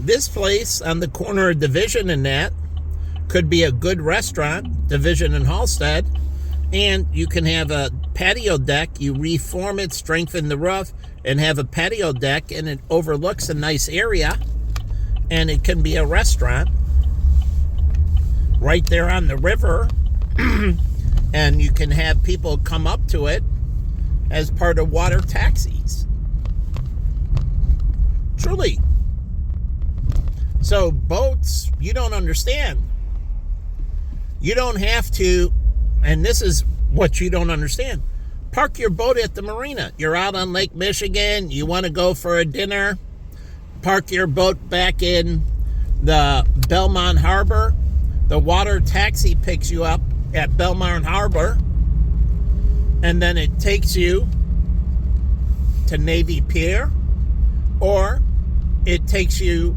this place on the corner of Division and that could be a good restaurant, Division and Halstead, and you can have a patio deck. You reform it, strengthen the roof, and have a patio deck, and it overlooks a nice area, and it can be a restaurant right there on the river, and you can have people come up to it as part of water taxis. Truly. So boats, you don't understand. You don't have to, and this is what you don't understand. Park your boat at the marina. You're out on Lake Michigan. You want to go for a dinner. Park your boat back in the Belmont Harbor. The water taxi picks you up at Belmont Harbor, and then it takes you to Navy Pier, or it takes you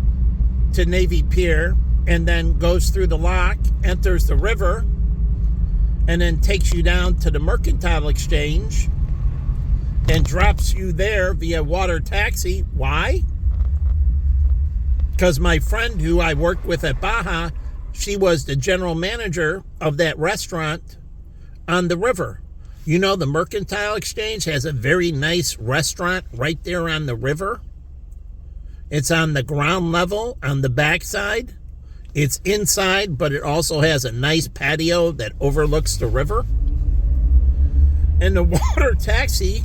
to Navy Pier and then goes through the lock, enters the river, and then takes you down to the Mercantile Exchange and drops you there via water taxi. Why? Because my friend who I worked with at Baja, she was the general manager of that restaurant on the river. You know, the Mercantile Exchange has a very nice restaurant right there on the river. It's on the ground level on the backside. It's inside, but it also has a nice patio that overlooks the river. And the water taxi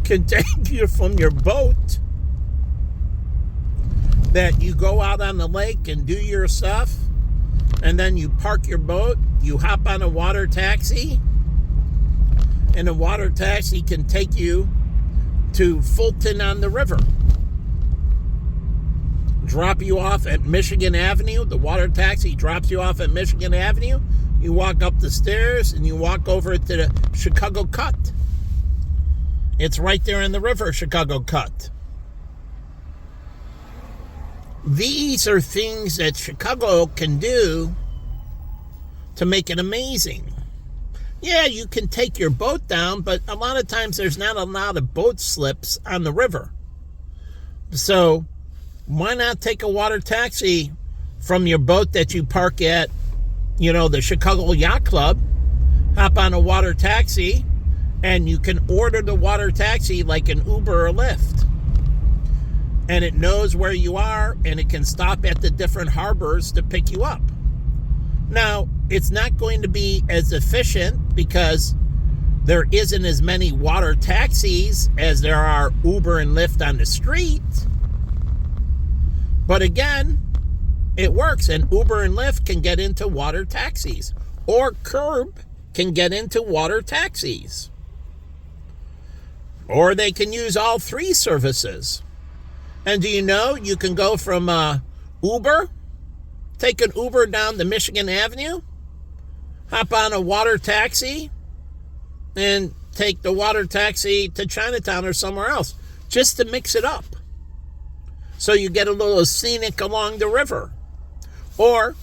can take you from your boat that you go out on the lake and do your stuff, and then you park your boat, you hop on a water taxi, and the water taxi can take you to Fulton on the river. Drop you off at Michigan Avenue. The water taxi drops you off at Michigan Avenue. You walk up the stairs and you walk over to the Chicago Cut. It's right there in the river, Chicago Cut. These are things that Chicago can do to make it amazing. Yeah, you can take your boat down, but a lot of times there's not a lot of boat slips on the river. So why not take a water taxi from your boat that you park at, the Chicago Yacht Club, hop on a water taxi, and you can order the water taxi like an Uber or Lyft. And it knows where you are, and it can stop at the different harbors to pick you up. Now, it's not going to be as efficient because there isn't as many water taxis as there are Uber and Lyft on the street. But again, it works, and Uber and Lyft can get into water taxis, or Curb can get into water taxis. Or they can use all three services. And do you know you can go from Uber, take an Uber down to Michigan Avenue, hop on a water taxi, and take the water taxi to Chinatown or somewhere else, just to mix it up. So you get a little scenic along the river. Or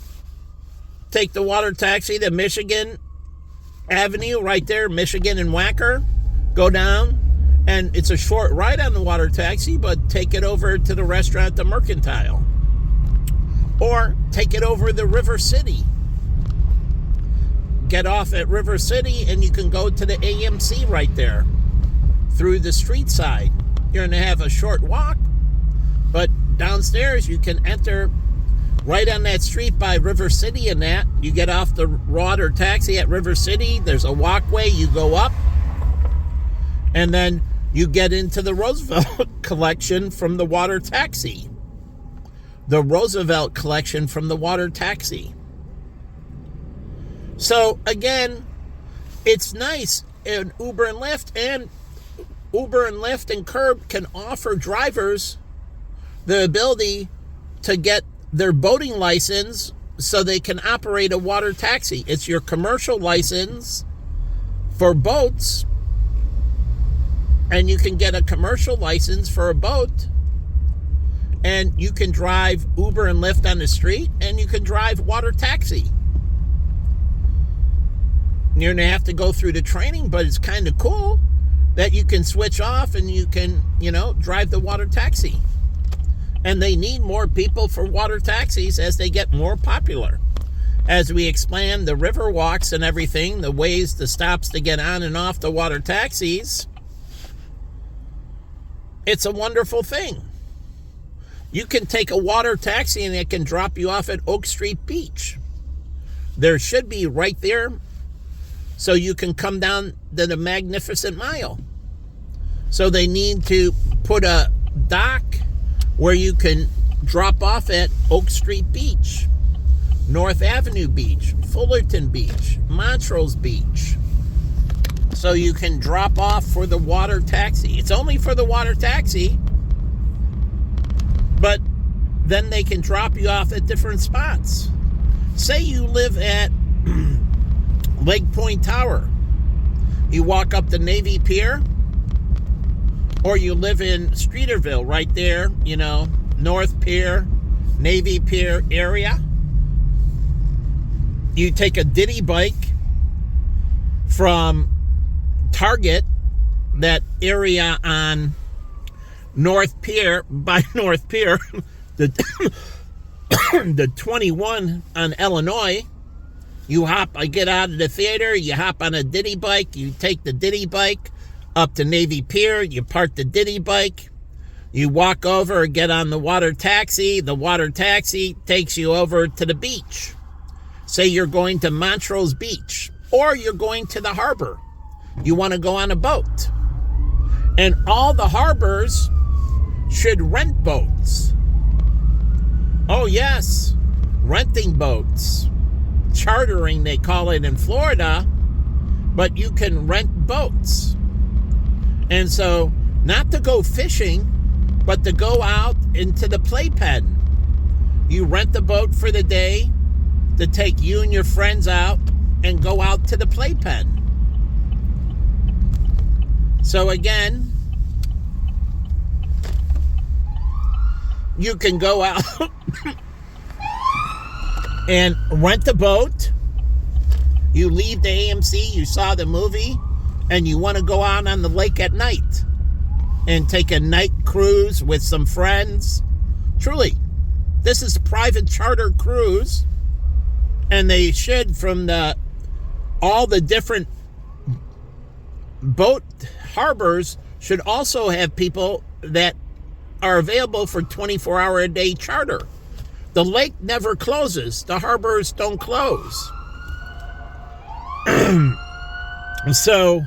take the water taxi to Michigan Avenue, right there, Michigan and Wacker. Go down, and it's a short ride on the water taxi, but take it over to the restaurant, the Mercantile. Or take it over to River City. Get off at River City, and you can go to the AMC right there through the street side. You're going to have a short walk, but downstairs you can enter right on that street by River City and that. You get off the water taxi at River City. There's a walkway. You go up, and then you get into the Roosevelt collection from the water taxi. The Roosevelt collection from the water taxi. So again, it's nice. And Uber and Lyft and Curb can offer drivers the ability to get their boating license so they can operate a water taxi. It's your commercial license for boats, and you can get a commercial license for a boat, and you can drive Uber and Lyft on the street, and you can drive water taxi. You're going to have to go through the training, but it's kind of cool that you can switch off and you can, drive the water taxi. And they need more people for water taxis as they get more popular. As we expand the river walks and everything, the ways, the stops to get on and off the water taxis, it's a wonderful thing. You can take a water taxi and it can drop you off at Oak Street Beach. There should be right there so you can come down to the Magnificent Mile. So they need to put a dock where you can drop off at Oak Street Beach, North Avenue Beach, Fullerton Beach, Montrose Beach. So you can drop off for the water taxi. It's only for the water taxi, but then they can drop you off at different spots. Say you live at Lake Point Tower. You walk up the Navy Pier, or you live in Streeterville, right there, North Pier, Navy Pier area. You take a ditty bike from Target, that area on North Pier, by North Pier, the 21 on Illinois. I get out of the theater, you hop on a ditty bike, you take the ditty bike up to Navy Pier, you park the ditty bike, you walk over and get on the water taxi takes you over to the beach. Say you're going to Montrose Beach, or you're going to the harbor. You want to go on a boat. And all the harbors should rent boats. Oh yes, renting boats. Chartering, they call it in Florida, but you can rent boats. And so, not to go fishing, but to go out into the playpen. You rent the boat for the day to take you and your friends out and go out to the playpen. So again, you can go out and rent a boat. You leave the AMC, you saw the movie, and you want to go out on the lake at night and take a night cruise with some friends. Truly, this is a private charter cruise, and they should, from all the different boat harbors, should also have people that are available for 24-hour-a-day charter. The lake never closes. The harbors don't close. So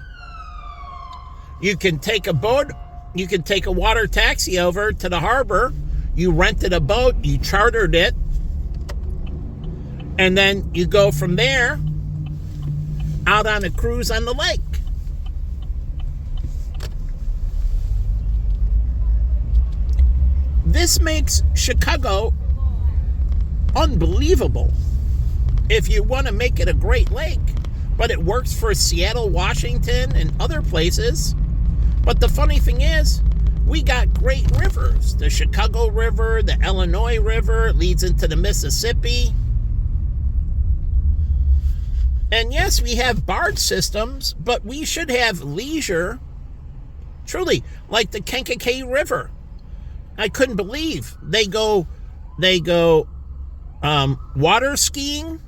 you can take a boat, you can take a water taxi over to the harbor. You rented a boat, you chartered it, and then you go from there out on a cruise on the lake. This makes Chicago unbelievable if you want to make it a great lake. But it works for Seattle, Washington, and other places. But the funny thing is, we got great rivers. The Chicago River, the Illinois River, leads into the Mississippi. And yes, we have barge systems, but we should have leisure, truly, like the Kankakee River. I couldn't believe they go water skiing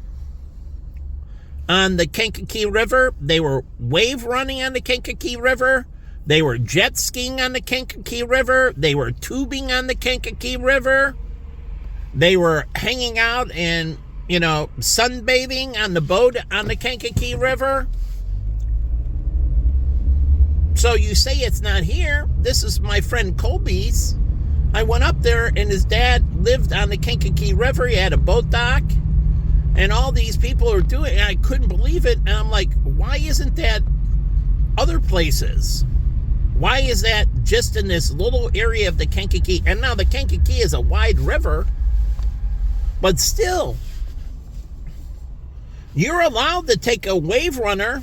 on the Kankakee River. They were wave running on the Kankakee River. They were jet skiing on the Kankakee River. They were tubing on the Kankakee River. They were hanging out and, sunbathing on the boat on the Kankakee River. So you say it's not here. This is my friend Colby's. I went up there, and his dad lived on the Kankakee River. He had a boat dock, and all these people are doing it. I couldn't believe it, and I'm like, why isn't that other places? Why is that just in this little area of the Kankakee? And now the Kankakee is a wide river, but still, you're allowed to take a wave runner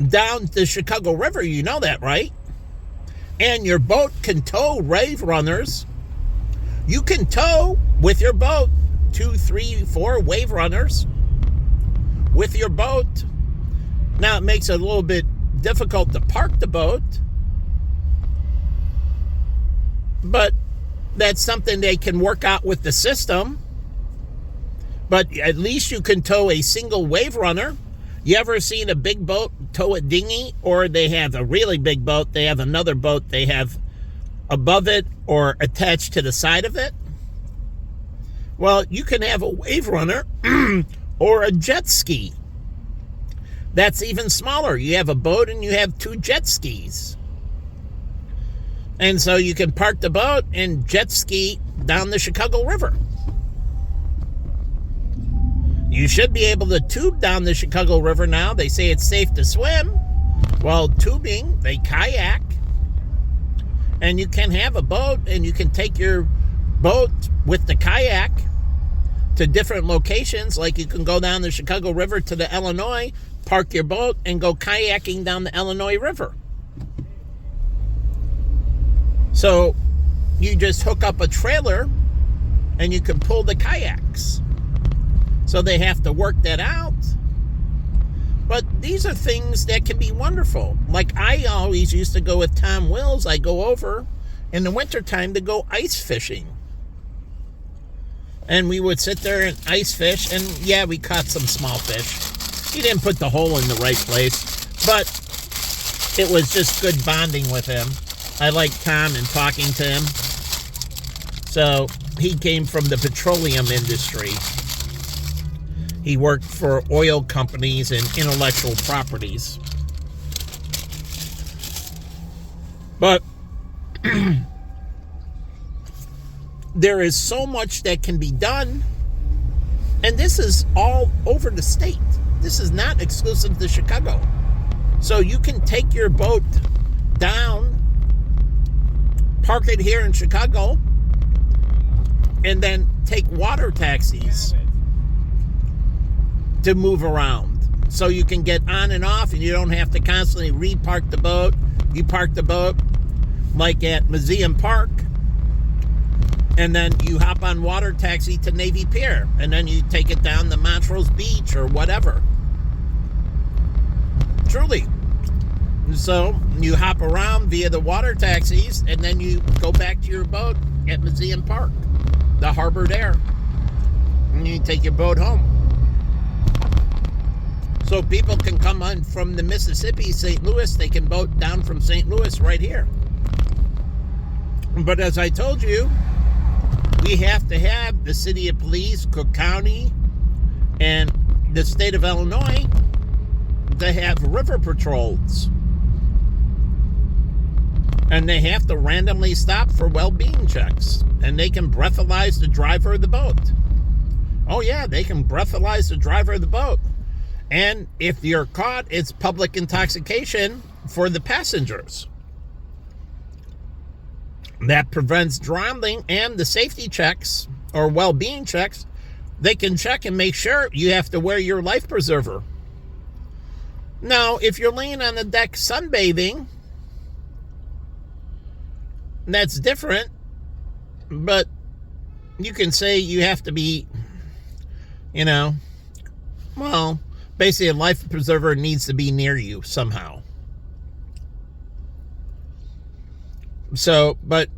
down the Chicago River. You know that, right? And your boat can tow wave runners. You can tow with your boat 2, 3, 4 wave runners with your boat. Now it makes it a little bit difficult to park the boat, but that's something they can work out with the system. But at least you can tow a single wave runner. You ever seen a big boat tow a dinghy? Or they have a really big boat, they have another boat they have above it or attached to the side of it? Well, you can have a wave runner or a jet ski. That's even smaller. You have a boat and you have 2 jet skis. And so you can park the boat and jet ski down the Chicago River. You should be able to tube down the Chicago River now. They say it's safe to swim. Well, tubing, they kayak. And you can have a boat and you can take your boat with the kayak to different locations. Like you can go down the Chicago River to the Illinois, park your boat, and go kayaking down the Illinois River. So you just hook up a trailer and you can pull the kayaks. So they have to work that out. But these are things that can be wonderful. Like I always used to go with Tom Wills. I go over in the wintertime to go ice fishing. And we would sit there and ice fish. And yeah, we caught some small fish. He didn't put the hole in the right place. But it was just good bonding with him. I liked Tom and talking to him. So he came from the petroleum industry. He worked for oil companies and intellectual properties. But there is so much that can be done. And this is all over the state. This is not exclusive to Chicago. So you can take your boat down, park it here in Chicago, and then take water taxis to move around. So you can get on and off and you don't have to constantly repark the boat. You park the boat like at Museum Park, and then you hop on water taxi to Navy Pier, and then you take it down to Montrose Beach or whatever. Truly. So you hop around via the water taxis, and then you go back to your boat at Museum Park, the harbor there, and you take your boat home. So people can come on from the Mississippi, St. Louis, they can boat down from St. Louis right here. But as I told you, we have to have the city of police, Cook County, and the state of Illinois to have river patrols. And they have to randomly stop for well-being checks. And they can breathalyze the driver of the boat. Oh yeah, they can breathalyze the driver of the boat. And if you're caught, it's public intoxication for the passengers. That prevents drowning, and the safety checks or well-being checks, they can check and make sure you have to wear your life preserver. Now, if you're laying on the deck sunbathing, that's different, but you can say you have to be, well, basically a life preserver needs to be near you somehow. So, but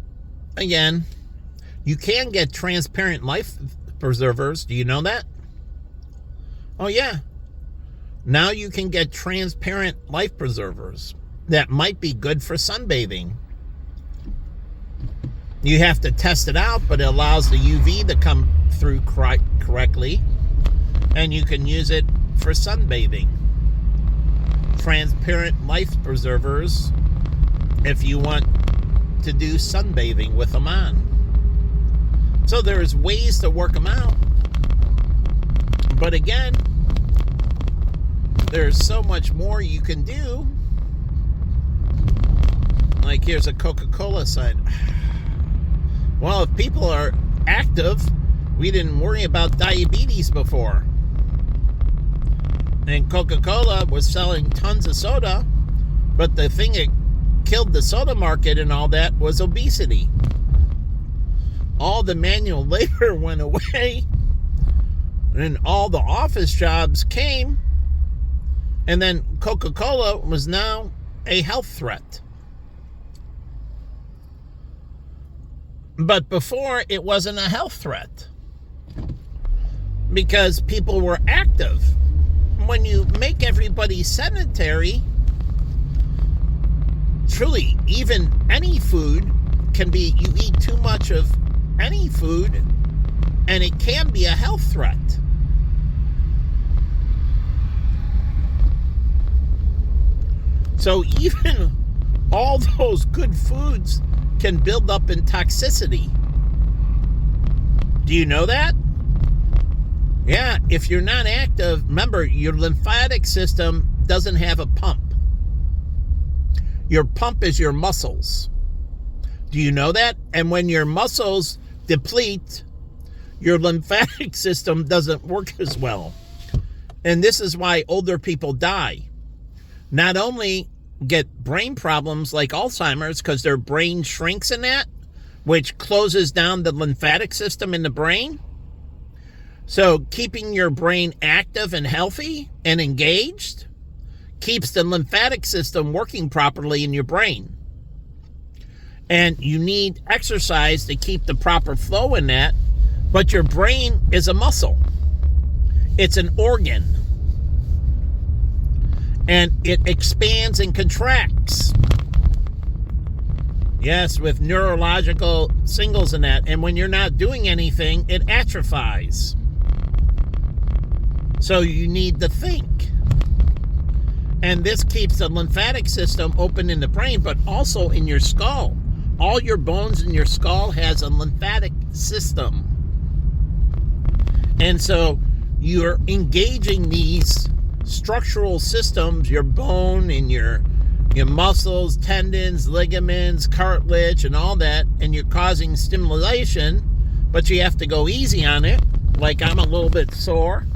again, you can get transparent life preservers. Do you know that? Oh, yeah. Now you can get transparent life preservers that might be good for sunbathing. You have to test it out, but it allows the UV to come through correctly, and you can use it for sunbathing. Transparent life preservers if you want to do sunbathing with them on. So there's ways to work them out. But again, there's so much more you can do. Like here's a Coca-Cola sign. Well, if people are active, we didn't worry about diabetes before. And Coca-Cola was selling tons of soda, but the thing that killed the soda market and all that was obesity. All the manual labor went away, and all the office jobs came, and then Coca-Cola was now a health threat. But before, it wasn't a health threat because people were active. When you make everybody sedentary, truly, even any food can be, you eat too much of any food, and it can be a health threat. So even all those good foods can build up in toxicity. Do you know that? Yeah, if you're not active, remember, your lymphatic system doesn't have a pump. Your pump is your muscles. Do you know that? And when your muscles deplete, your lymphatic system doesn't work as well. And this is why older people die. Not only get brain problems like Alzheimer's because their brain shrinks in that, which closes down the lymphatic system in the brain. So keeping your brain active and healthy and engaged keeps the lymphatic system working properly in your brain. And you need exercise to keep the proper flow in that, but your brain is a muscle. It's an organ. And it expands and contracts. Yes, with neurological signals in that. And when you're not doing anything, it atrophies. So you need to think. And this keeps the lymphatic system open in the brain, but also in your skull. All your bones in your skull has a lymphatic system. And so you're engaging these structural systems, your bone and your muscles, tendons, ligaments, cartilage, and all that, and you're causing stimulation, but you have to go easy on it. Like I'm a little bit sore,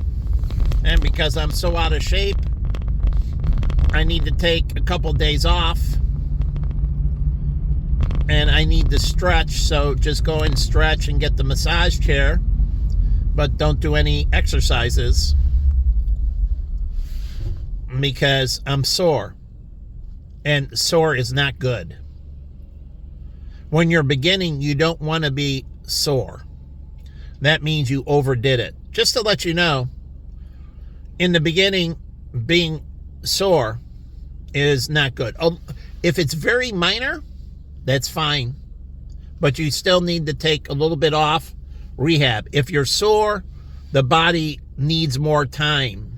and because I'm so out of shape, I need to take a couple days off, and I need to stretch, so just go and stretch and get the massage chair, but don't do any exercises because I'm sore, and sore is not good. When you're beginning, you don't want to be sore. That means you overdid it. Just to let you know, in the beginning, being sore is not good. If it's very minor, that's fine, but you still need to take a little bit off, rehab. If you're sore, the body needs more time.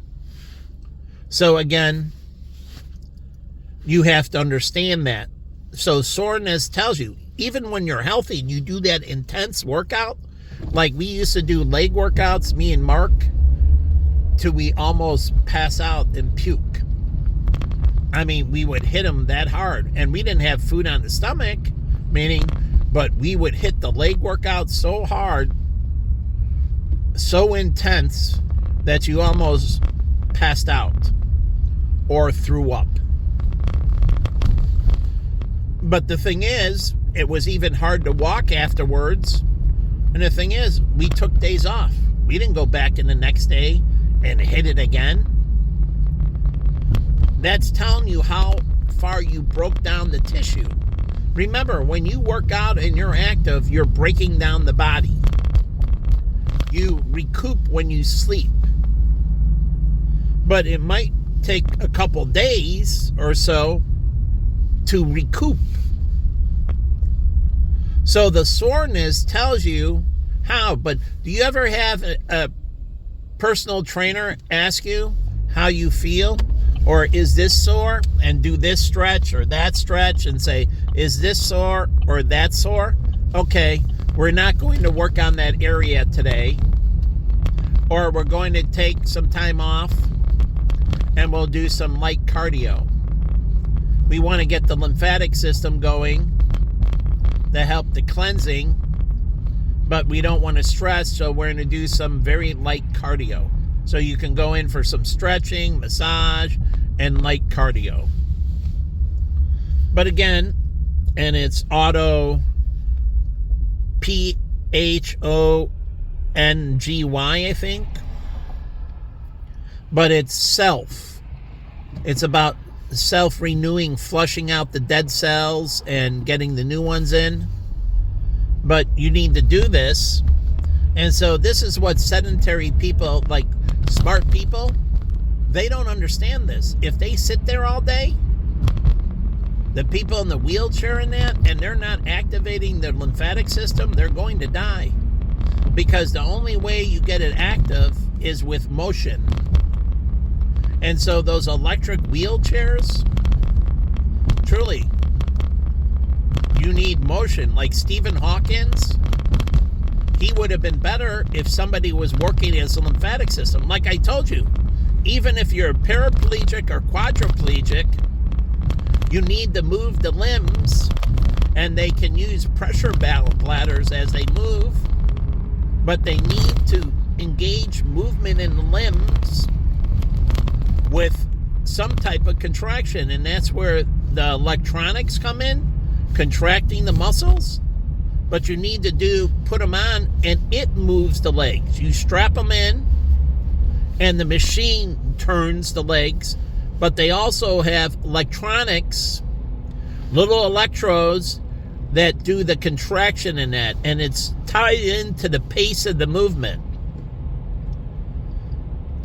So again, you have to understand that. So soreness tells you, even when you're healthy and you do that intense workout, like we used to do leg workouts, me and Mark, till we almost pass out and puke. I mean, we would hit them that hard, and we didn't have food on the stomach, but we would hit the leg workout so hard, so intense, that you almost passed out or threw up. But the thing is, it was even hard to walk afterwards. And the thing is, we took days off. We didn't go back in the next day and hit it again. That's telling you how far you broke down the tissue. Remember, when you work out and you're active, you're breaking down the body. You recoup when you sleep. But it might take a couple days or so to recoup. So the soreness tells you how. But do you ever have a personal trainer ask you how you feel? Or is this sore? And do this stretch or that stretch and say, is this sore or that sore? Okay, we're not going to work on that area today. Or we're going to take some time off and we'll do some light cardio. We want to get the lymphatic system going to help the cleansing, but we don't want to stress, so we're going to do some very light cardio. So you can go in for some stretching, massage, and light cardio. But again, and it's auto PHONGY, I think. But it's self. It's about self-renewing, flushing out the dead cells and getting the new ones in. but you need to do this. And so this is what sedentary people, like smart people, they don't understand this. If they sit there all day, the people in the wheelchair and they're not activating their lymphatic system, they're going to die. Because the only way you get it active is with motion. And so those electric wheelchairs, truly, you need motion. Like Stephen Hawkins, he would have been better if somebody was working his lymphatic system. Like I told you, even if you're paraplegic or quadriplegic, you need to move the limbs, and they can use pressure bladders as they move, but they need to engage movement in the limbs with some type of contraction, and that's where the electronics come in, contracting the muscles. But you need to put them on, and it moves the legs. You strap them in, and the machine turns the legs, but they also have electronics, little electrodes that do the contraction in that, and it's tied into the pace of the movement.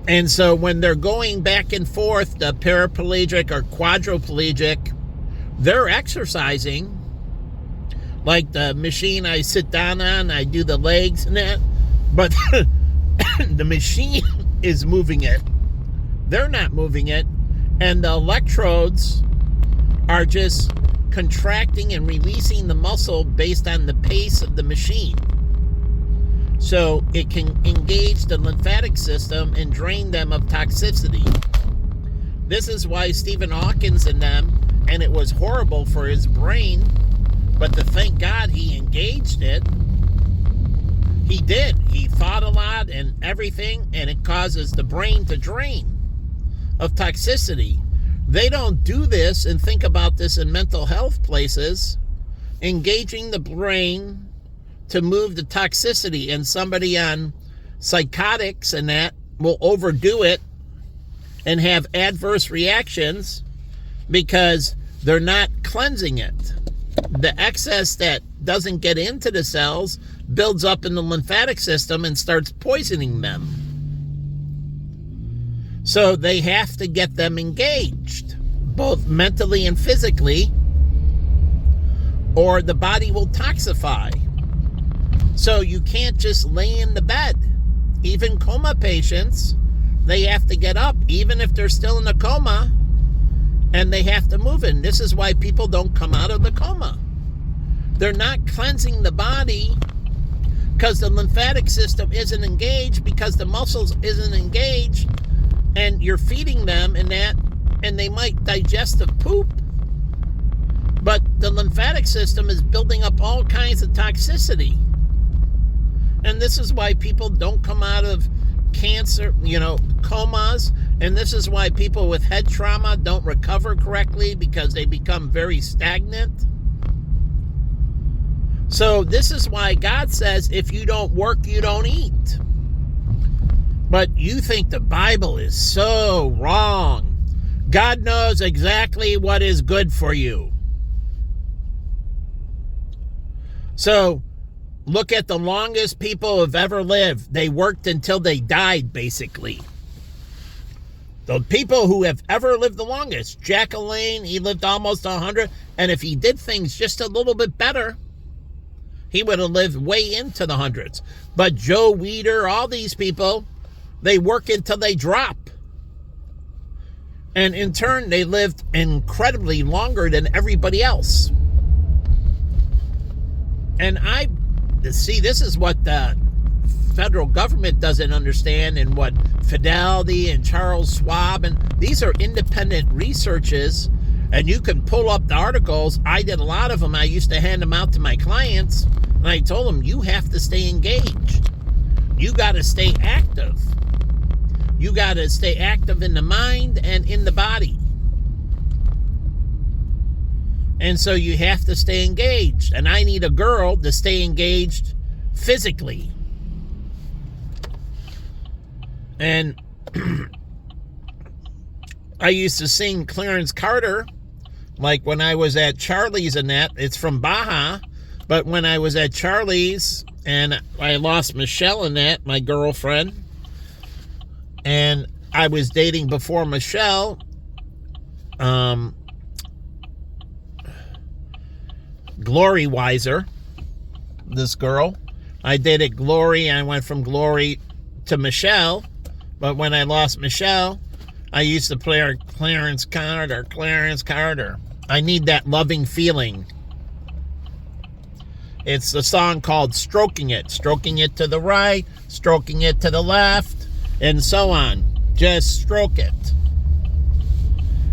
And so when they're going back and forth, the paraplegic or quadriplegic, they're exercising. Like the machine I sit down on, I do the legs and that, but the machine is moving it. They're not moving it. And the electrodes are just contracting and releasing the muscle based on the pace of the machine. So it can engage the lymphatic system and drain them of toxicity. This is why Stephen Hawkins and them, and it was horrible for his brain, but to thank God he engaged it. He did. He thought a lot and everything, and it causes the brain to drain of toxicity. They don't do this and think about this in mental health places, engaging the brain to move the toxicity, and somebody on psychotics and that will overdo it and have adverse reactions because they're not cleansing it. The excess that doesn't get into the cells builds up in the lymphatic system and starts poisoning them. So they have to get them engaged, both mentally and physically, or the body will toxify. So you can't just lay in the bed. Even coma patients, they have to get up, even if they're still in a coma, and they have to move in. This is why people don't come out of the coma. They're not cleansing the body because the lymphatic system isn't engaged, because the muscles isn't engaged, and you're feeding them in that, and they might digest the poop. But the lymphatic system is building up all kinds of toxicity. And this is why people don't come out of cancer, comas. And this is why people with head trauma don't recover correctly, because they become very stagnant. So this is why God says, if you don't work, you don't eat. But you think the Bible is so wrong. God knows exactly what is good for you. So look at the longest people have ever lived. They worked until they died, basically. The people who have ever lived the longest. Jack LaLanne, he lived almost 100. And if he did things just a little bit better, he would have lived way into the hundreds. But Joe Weider, all these people, they work until they drop. And in turn, they lived incredibly longer than everybody else. And this is what the federal government doesn't understand, and what Fidelity and Charles Schwab, and these are independent researches, and you can pull up the articles. I did a lot of them. I used to hand them out to my clients, and I told them, you have to stay engaged. You got to stay active. You got to stay active in the mind and in the body. And so you have to stay engaged. And I need a girl to stay engaged physically. And I used to sing Clarence Carter, like when I was at Charlie's and that. It's from Baja. But when I was at Charlie's and I lost Michelle in that, my girlfriend, and I was dating before Michelle, Glory Weiser, this girl. I dated Glory, and I went from Glory to Michelle. But when I lost Michelle, I used to play her Clarence Carter. I Need That Loving Feeling. It's the song called Stroking It to the right, stroking it to the left, and so on. Just stroke it.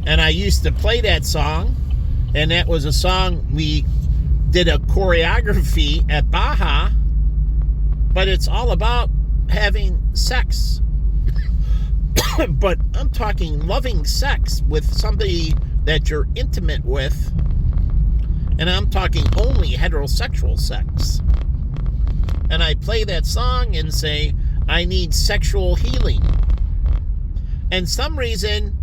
And I used to play that song, and that was a song we did a choreography at Baja, but it's all about having sex. But I'm talking loving sex with somebody that you're intimate with, and I'm talking only heterosexual sex. And I play that song and say, I need sexual healing. And some reason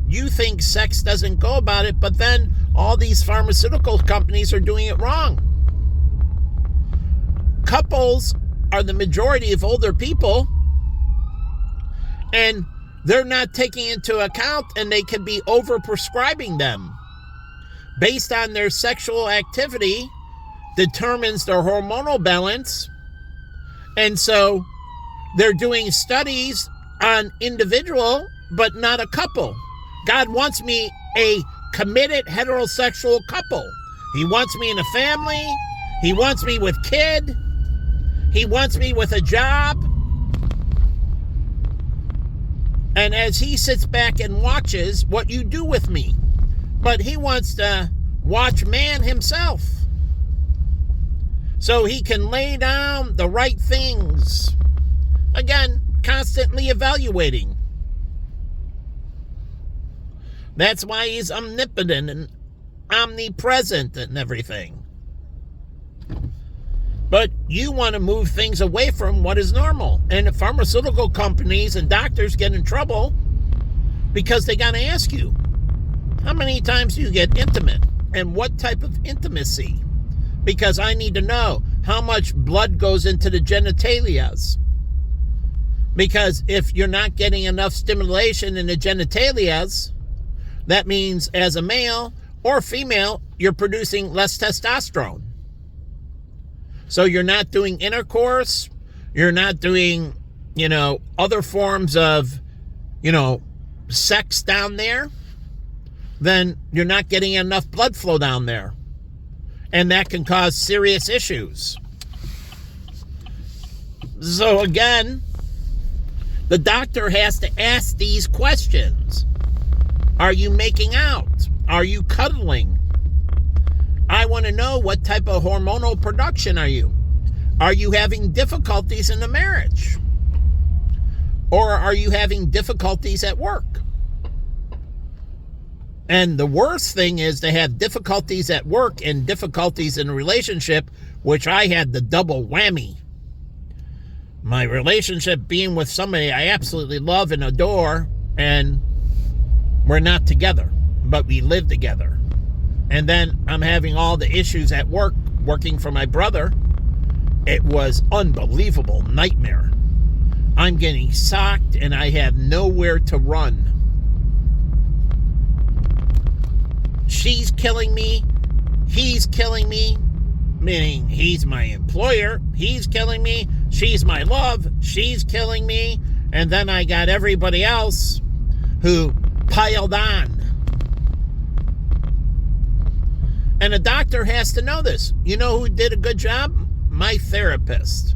you think sex doesn't go about it, but then all these pharmaceutical companies are doing it wrong. Couples are the majority of older people, and they're not taking into account, and they could be over-prescribing them. Based on their sexual activity determines their hormonal balance, and so they're doing studies on individual, but not a couple. God wants me a committed heterosexual couple. He wants me in a family. He wants me with kid. He wants me with a job. And as he sits back and watches what you do with me, but he wants to watch man himself so he can lay down the right things. Again, constantly evaluating. That's why he's omnipotent and omnipresent and everything. But you want to move things away from what is normal. And the pharmaceutical companies and doctors get in trouble because they got to ask you, how many times do you get intimate? And what type of intimacy? Because I need to know how much blood goes into the genitalias. Because if you're not getting enough stimulation in the genitalias, that means as a male or female, you're producing less testosterone. So you're not doing intercourse, you're not doing, other forms of, sex down there, then you're not getting enough blood flow down there. And that can cause serious issues. So again, the doctor has to ask these questions. Are you making out? Are you cuddling? I want to know what type of hormonal production are you? Are you having difficulties in the marriage? Or are you having difficulties at work? And the worst thing is to have difficulties at work and difficulties in a relationship, which I had the double whammy. My relationship being with somebody I absolutely love and adore, and we're not together, but we live together. And then I'm having all the issues at work, working for my brother. It was unbelievable nightmare. I'm getting socked and I have nowhere to run. She's killing me. He's killing me. Meaning he's my employer. He's killing me. She's my love. She's killing me. And then I got everybody else who piled on. And a doctor has to know this. You know who did a good job? My therapist.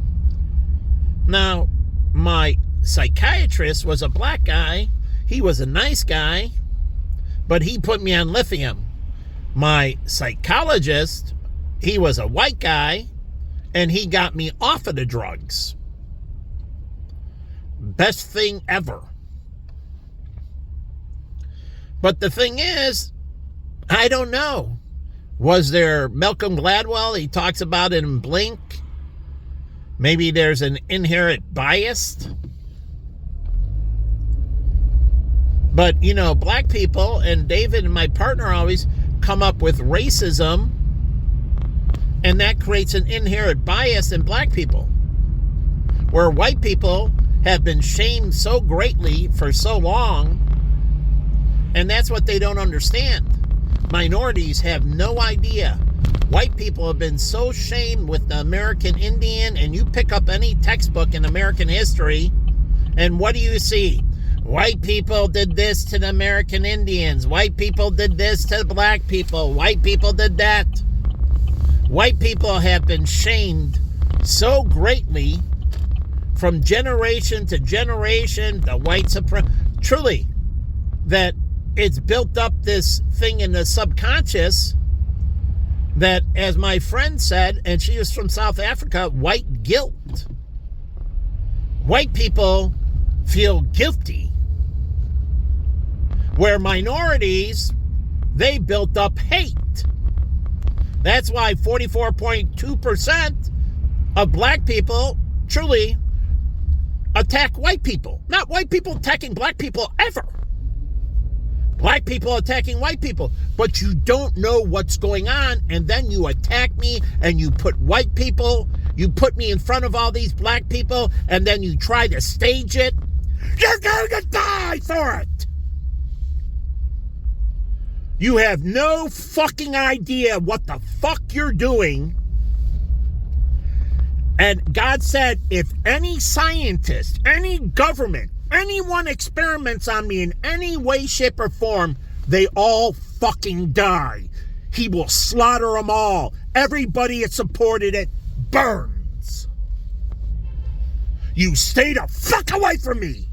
Now, my psychiatrist was a black guy. He was a nice guy, but he put me on lithium. My psychologist, he was a white guy, and he got me off of the drugs. Best thing ever. But the thing is, I don't know. Was there Malcolm Gladwell? He talks about it in Blink. Maybe there's an inherent bias. But, black people, and David and my partner always come up with racism And that creates an inherent bias in black people, where white people have been shamed so greatly for so long, and that's what they don't understand. Minorities have no idea. White people have been so shamed with the American Indian, and you pick up any textbook in American history, and what do you see? White people did this to the American Indians. White people did this to black people. White people did that. White people have been shamed so greatly from generation to generation, the white supremacy, truly, that it's built up this thing in the subconscious that, as my friend said, and she was from South Africa, white guilt. White people feel guilty, where minorities, they built up hate. That's why 44.2% of black people truly attack white people. Not white people attacking black people ever. Black people attacking white people. But you don't know what's going on, and then you attack me, and you put white people, you put me in front of all these black people, and then you try to stage it. You're going to die for it. You have no fucking idea what the fuck you're doing. And God said, if any scientist, any government, anyone experiments on me in any way, shape, or form, they all fucking die. He will slaughter them all. Everybody that supported it burns. You stay the fuck away from me.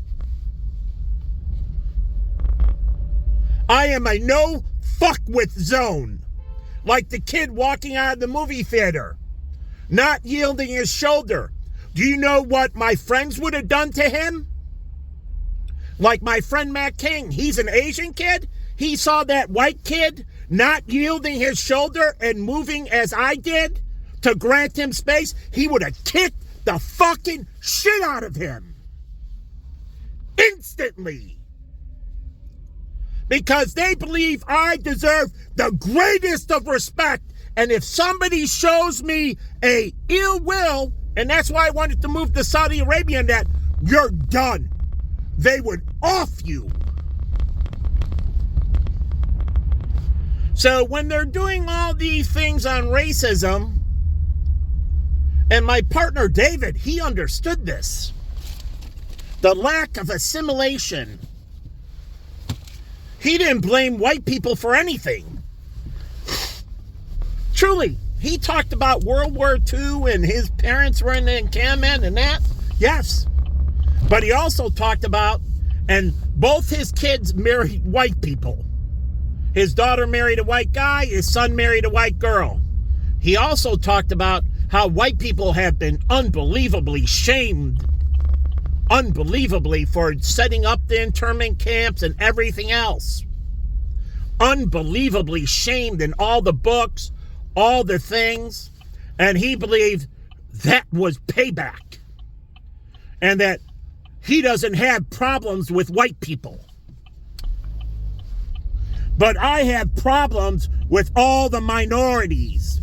I am a no fuck with zone. Like the kid walking out of the movie theater, not yielding his shoulder. Do you know what my friends would have done to him? Like my friend Matt King, he's an Asian kid. He saw that white kid not yielding his shoulder and moving as I did to grant him space. He would have kicked the fucking shit out of him. Instantly. Because they believe I deserve the greatest of respect. And if somebody shows me a ill will, and that's why I wanted to move to Saudi Arabia, and that, you're done. They would off you. So when they're doing all these things on racism, and my partner David, he understood this. The lack of assimilation. He didn't blame white people for anything. Truly, he talked about World War II and his parents were in the encampment and that. Yes. But he also talked about, and both his kids married white people. His daughter married a white guy, his son married a white girl. He also talked about how white people have been unbelievably shamed, unbelievably, for setting up the internment camps and everything else. Unbelievably shamed in all the books, all the things. And he believed that was payback. And that he doesn't have problems with white people. But I have problems with all the minorities.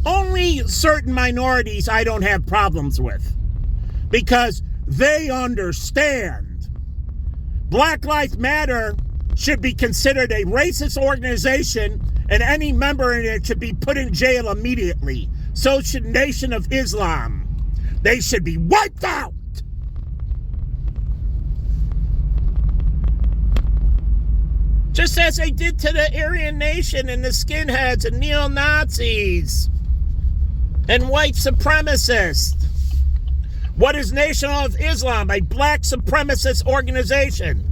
Only certain minorities I don't have problems with. Because they understand. Black Lives Matter should be considered a racist organization, and any member in it should be put in jail immediately. So should Nation of Islam. They should be wiped out. Just as they did to the Aryan Nation and the skinheads and neo-Nazis and white supremacists. What is Nation of Islam? A black supremacist organization.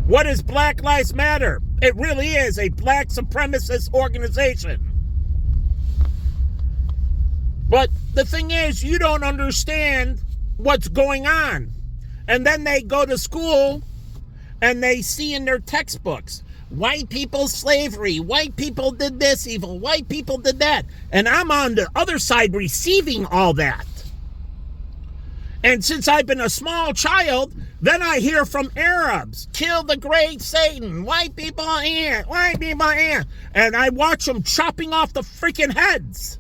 What is Black Lives Matter? It really is a black supremacist organization. But the thing is, you don't understand what's going on. And then they go to school and they see in their textbooks, white people slavery, white people did this evil, white people did that. And I'm on the other side receiving all that. And since I've been a small child, then I hear from Arabs, kill the great Satan, white people here, white people here. And I watch them chopping off the freaking heads.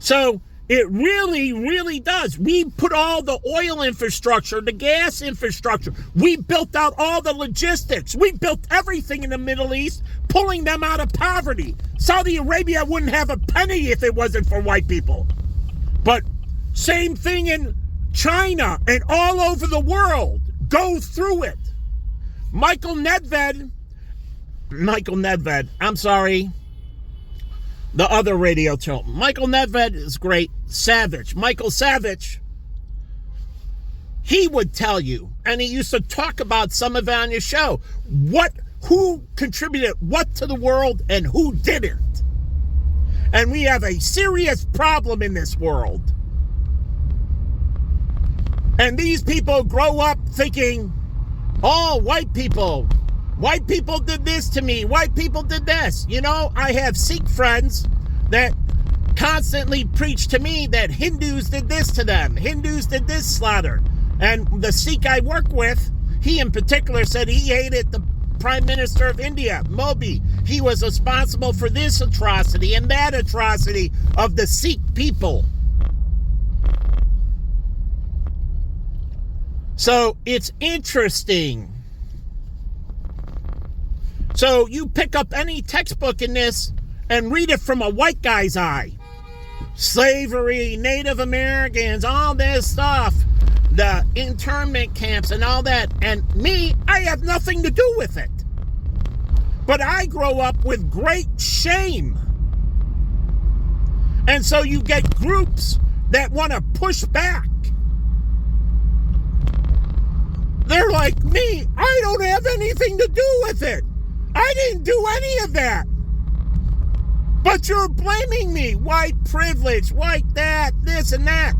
So it really, really does. We put all the oil infrastructure, the gas infrastructure. We built out all the logistics. We built everything in the Middle East, pulling them out of poverty. Saudi Arabia wouldn't have a penny if it wasn't for white people. But same thing in China and all over the world. Go through it. Michael Nedved, I'm sorry. The other radio show. Michael Nedved is great. Michael Savage. He would tell you, and he used to talk about some of it on your show, who contributed what to the world and who didn't. And we have a serious problem in this world. And these people grow up thinking, oh, white people did this to me. White people did this. You know, I have Sikh friends that constantly preach to me that Hindus did this to them. Hindus did this slaughter. And the Sikh I work with, he in particular said he hated the Prime Minister of India, Modi. He was responsible for this atrocity and that atrocity of the Sikh people. So it's interesting. So you pick up any textbook in this and read it from a white guy's eye. Slavery, Native Americans, all this stuff, the internment camps and all that. And me, I have nothing to do with it. But I grow up with great shame. And so you get groups that want to push back. They're like me. I don't have anything to do with it. I didn't do any of that. But you're blaming me. White privilege, white that, this and that.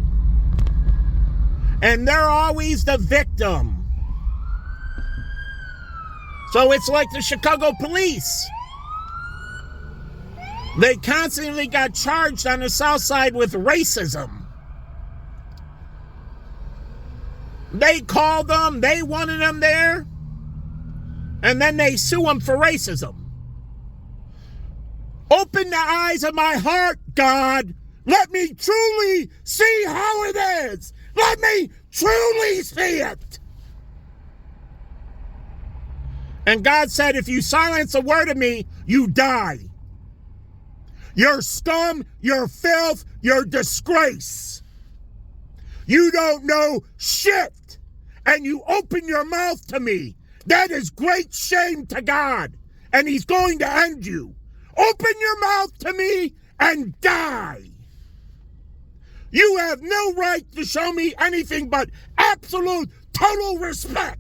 And they're always the victim. So it's like the Chicago police. They constantly got charged on the South Side with racism. They called them, they wanted them there, and then they sue them for racism. Open the eyes of my heart, God. Let me truly see how it is. Let me truly see it. And God said, if you silence a word of me, you die. You're scum, you're filth, you're disgrace. You don't know shit. And you open your mouth to me. That is great shame to God. And he's going to end you. Open your mouth to me and die. You have no right to show me anything but absolute, total respect.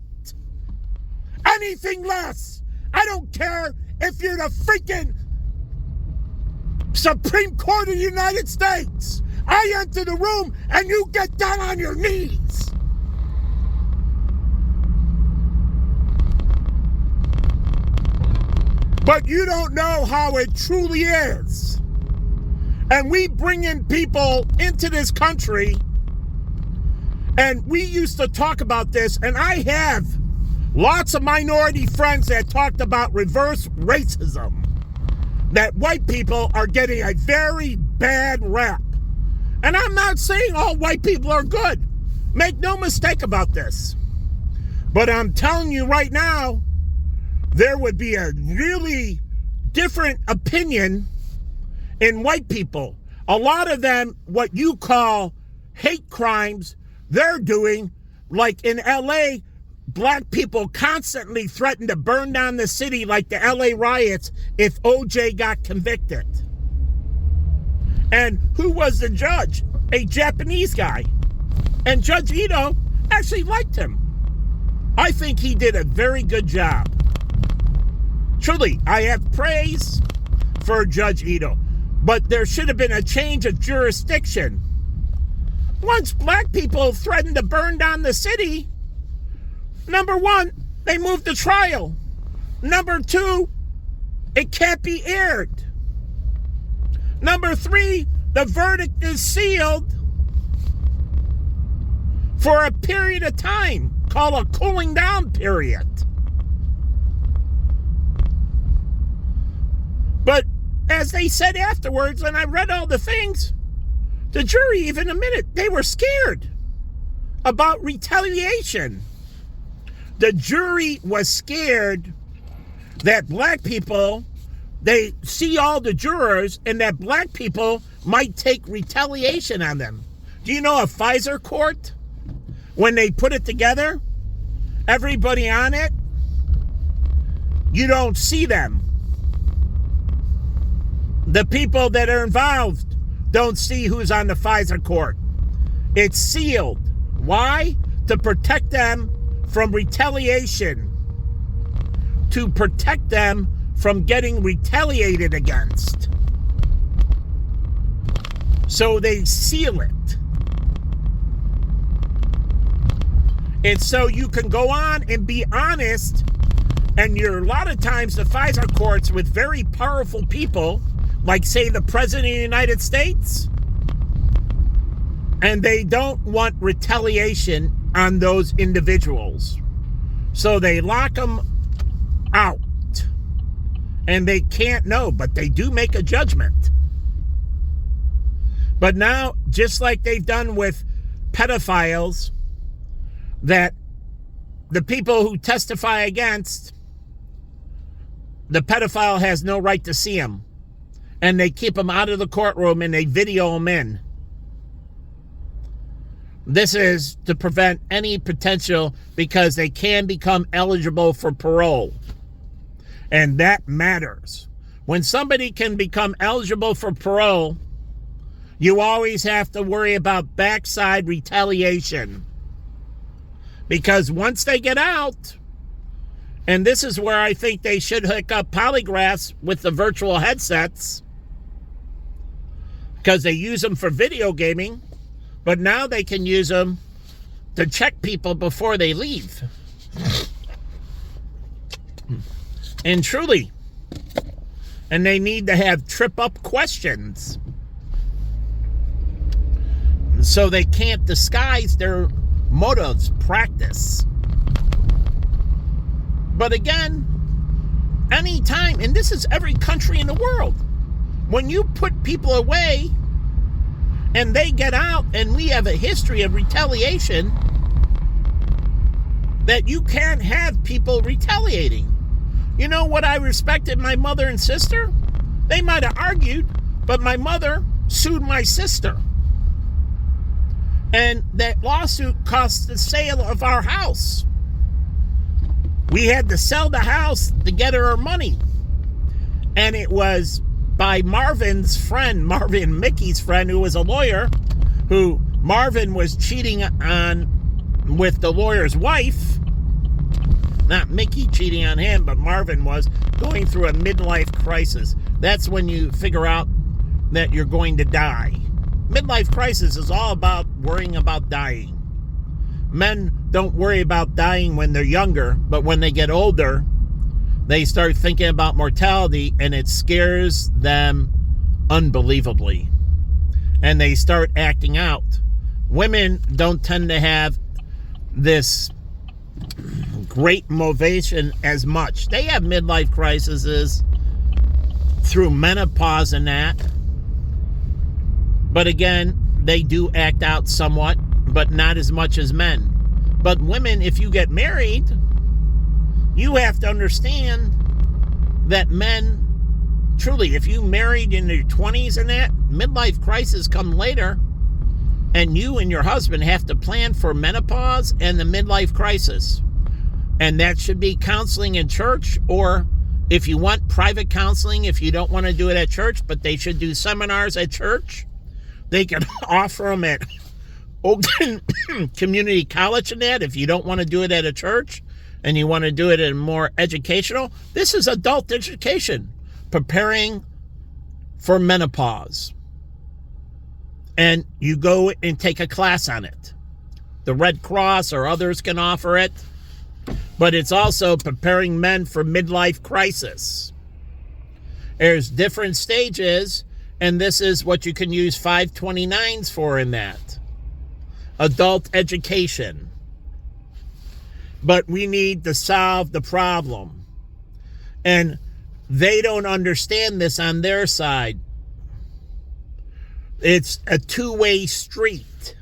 Anything less. I don't care if you're the freaking Supreme Court of the United States. I enter the room and you get down on your knees. But you don't know how it truly is. And we bring in people into this country, and we used to talk about this, and I have lots of minority friends that talked about reverse racism, that white people are getting a very bad rap. And I'm not saying all white people are good. Make no mistake about this. But I'm telling you right now, there would be a really different opinion in white people. A lot of them, what you call hate crimes, they're doing, like in LA, black people constantly threaten to burn down the city like the LA riots if OJ got convicted. And who was the judge? A Japanese guy. And Judge Ito actually liked him. I think he did a very good job. Truly, I have praise for Judge Ito. But there should have been a change of jurisdiction. Once black people threatened to burn down the city, number one, they moved the trial. Number two, it can't be aired. Number three, the verdict is sealed for a period of time called a cooling down period. But as they said afterwards, and I read all the things, The jury even admitted they were scared about retaliation. The jury was scared that black people, they see all the jurors, and that black people might take retaliation on them. Do you know a Pfizer court, when they put it together, everybody on it, you don't see them. The people that are involved don't see who's on the Pfizer court. It's sealed. Why? To protect them from retaliation. To protect them from getting retaliated against. So they seal it. And so you can go on and be honest, and you're a lot of times the Pfizer courts with very powerful people, like say the President of the United States, and they don't want retaliation on those individuals. So they lock them out. And they can't know, but they do make a judgment. But now, just like they've done with pedophiles, that the people who testify against, the pedophile has no right to see them. And they keep them out of the courtroom and they video them in. This is to prevent any potential, because they can become eligible for parole. And that matters. When somebody can become eligible for parole, you always have to worry about backside retaliation. Because once they get out, and this is where I think they should hook up polygraphs with the virtual headsets, because they use them for video gaming, but now they can use them to check people before they leave. And truly, and they need to have trip-up questions, so they can't disguise their motives, practice. But again, anytime, and this is every country in the world, when you put people away and they get out, and we have a history of retaliation, that you can't have people retaliating. You know what I respected my mother and sister? They might have argued, but my mother sued my sister. And that lawsuit cost the sale of our house. We had to sell the house to get her money. And it was by Marvin's friend, Mickey's friend, who was a lawyer, who Marvin was cheating on with the lawyer's wife. Not Mickey cheating on him, but Marvin was going through a midlife crisis. That's when you figure out that you're going to die. Midlife crisis is all about worrying about dying. Men don't worry about dying when they're younger, but when they get older, they start thinking about mortality, and it scares them unbelievably. And they start acting out. Women don't tend to have this great motivation as much. They have midlife crises through menopause and that. But again, they do act out somewhat, but not as much as men. But women, if you get married, you have to understand that men, truly, if you married in your 20s and that, midlife crises come later, and you and your husband have to plan for menopause and the midlife crisis. And that should be counseling in church, or if you want private counseling, if you don't want to do it at church, but they should do seminars at church. They can offer them at Oakland Community College and that, if you don't want to do it at a church and you want to do it in more educational. This is adult education, preparing for menopause. And you go and take a class on it. The Red Cross or others can offer it. But it's also preparing men for midlife crisis. There's different stages, and this is what you can use 529s for in that. Adult education. But we need to solve the problem. And they don't understand this on their side. It's a two-way street.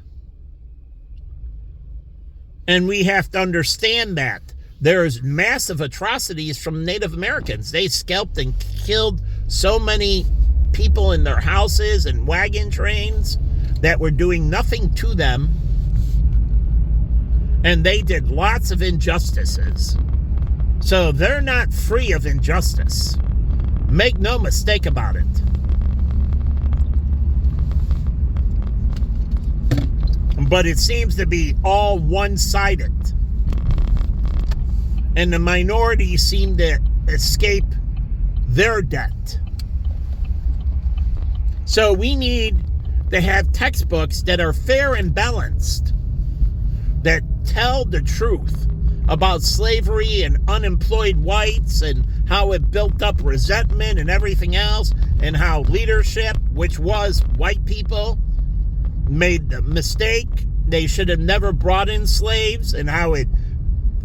And we have to understand that. There's massive atrocities from Native Americans. They scalped and killed so many people in their houses and wagon trains that were doing nothing to them. And they did lots of injustices. So they're not free of injustice. Make no mistake about it. But it seems to be all one-sided. And the minorities seem to escape their debt. So we need to have textbooks that are fair and balanced, that tell the truth about slavery and unemployed whites and how it built up resentment and everything else, and how leadership, which was white people, made the mistake. They should have never brought in slaves, and how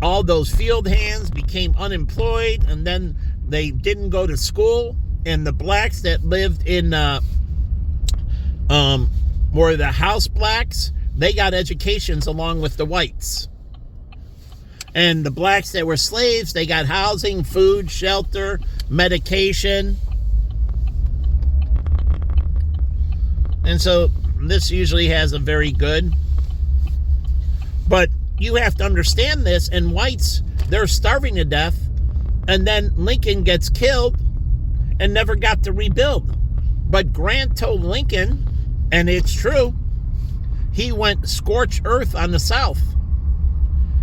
all those field hands became unemployed, and then they didn't go to school, and the blacks that lived in were the house blacks, they got educations along with the whites. And the blacks that were slaves, they got housing, food, shelter, medication. And so this usually has a very good. But you have to understand this, and whites, they're starving to death, and then Lincoln gets killed and never got to rebuild. But Grant told Lincoln, and it's true, he went scorched earth on the South.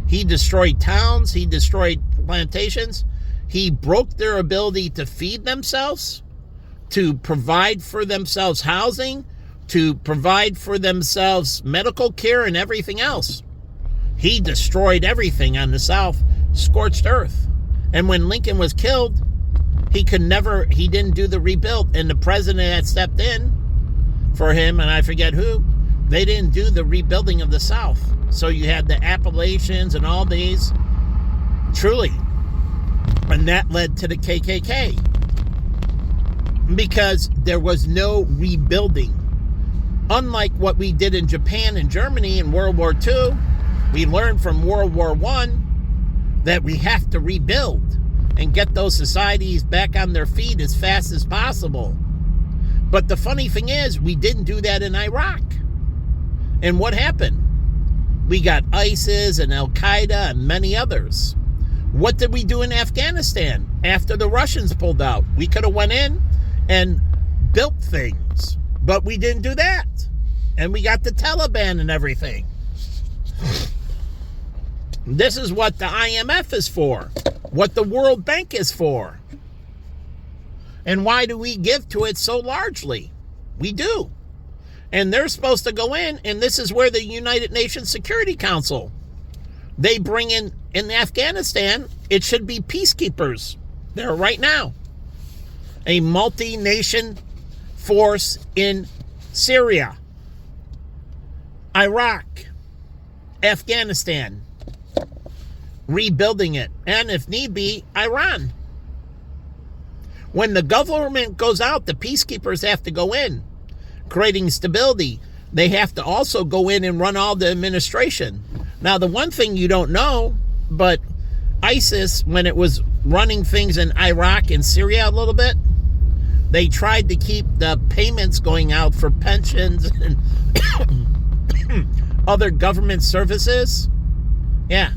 He destroyed towns, he destroyed plantations, he broke their ability to feed themselves, to provide for themselves housing, to provide for themselves medical care and everything else. He destroyed everything on the South, scorched earth. And when Lincoln was killed, he didn't do the rebuild. And the president that stepped in for him, and I forget who, they didn't do the rebuilding of the South. So you had the Appalachians and all these, truly. And that led to the KKK. Because there was no rebuilding. Unlike what we did in Japan and Germany in World War II, we learned from World War I that we have to rebuild and get those societies back on their feet as fast as possible. But the funny thing is, we didn't do that in Iraq. And what happened? We got ISIS and Al-Qaeda and many others. What did we do in Afghanistan after the Russians pulled out? We could have went in and built things, but we didn't do that. And we got the Taliban and everything. This is what the IMF is for, what the World Bank is for. And why do we give to it so largely? We do. And they're supposed to go in, and this is where the United Nations Security Council, they bring in Afghanistan, it should be peacekeepers there right now. A multi-nation force in Syria, Iraq, Afghanistan, rebuilding it, and if need be, Iran. When the government goes out, the peacekeepers have to go in, creating stability. They have to also go in and run all the administration. Now, the one thing you don't know, but ISIS, when it was running things in Iraq and Syria a little bit, they tried to keep the payments going out for pensions and other government services. Yeah,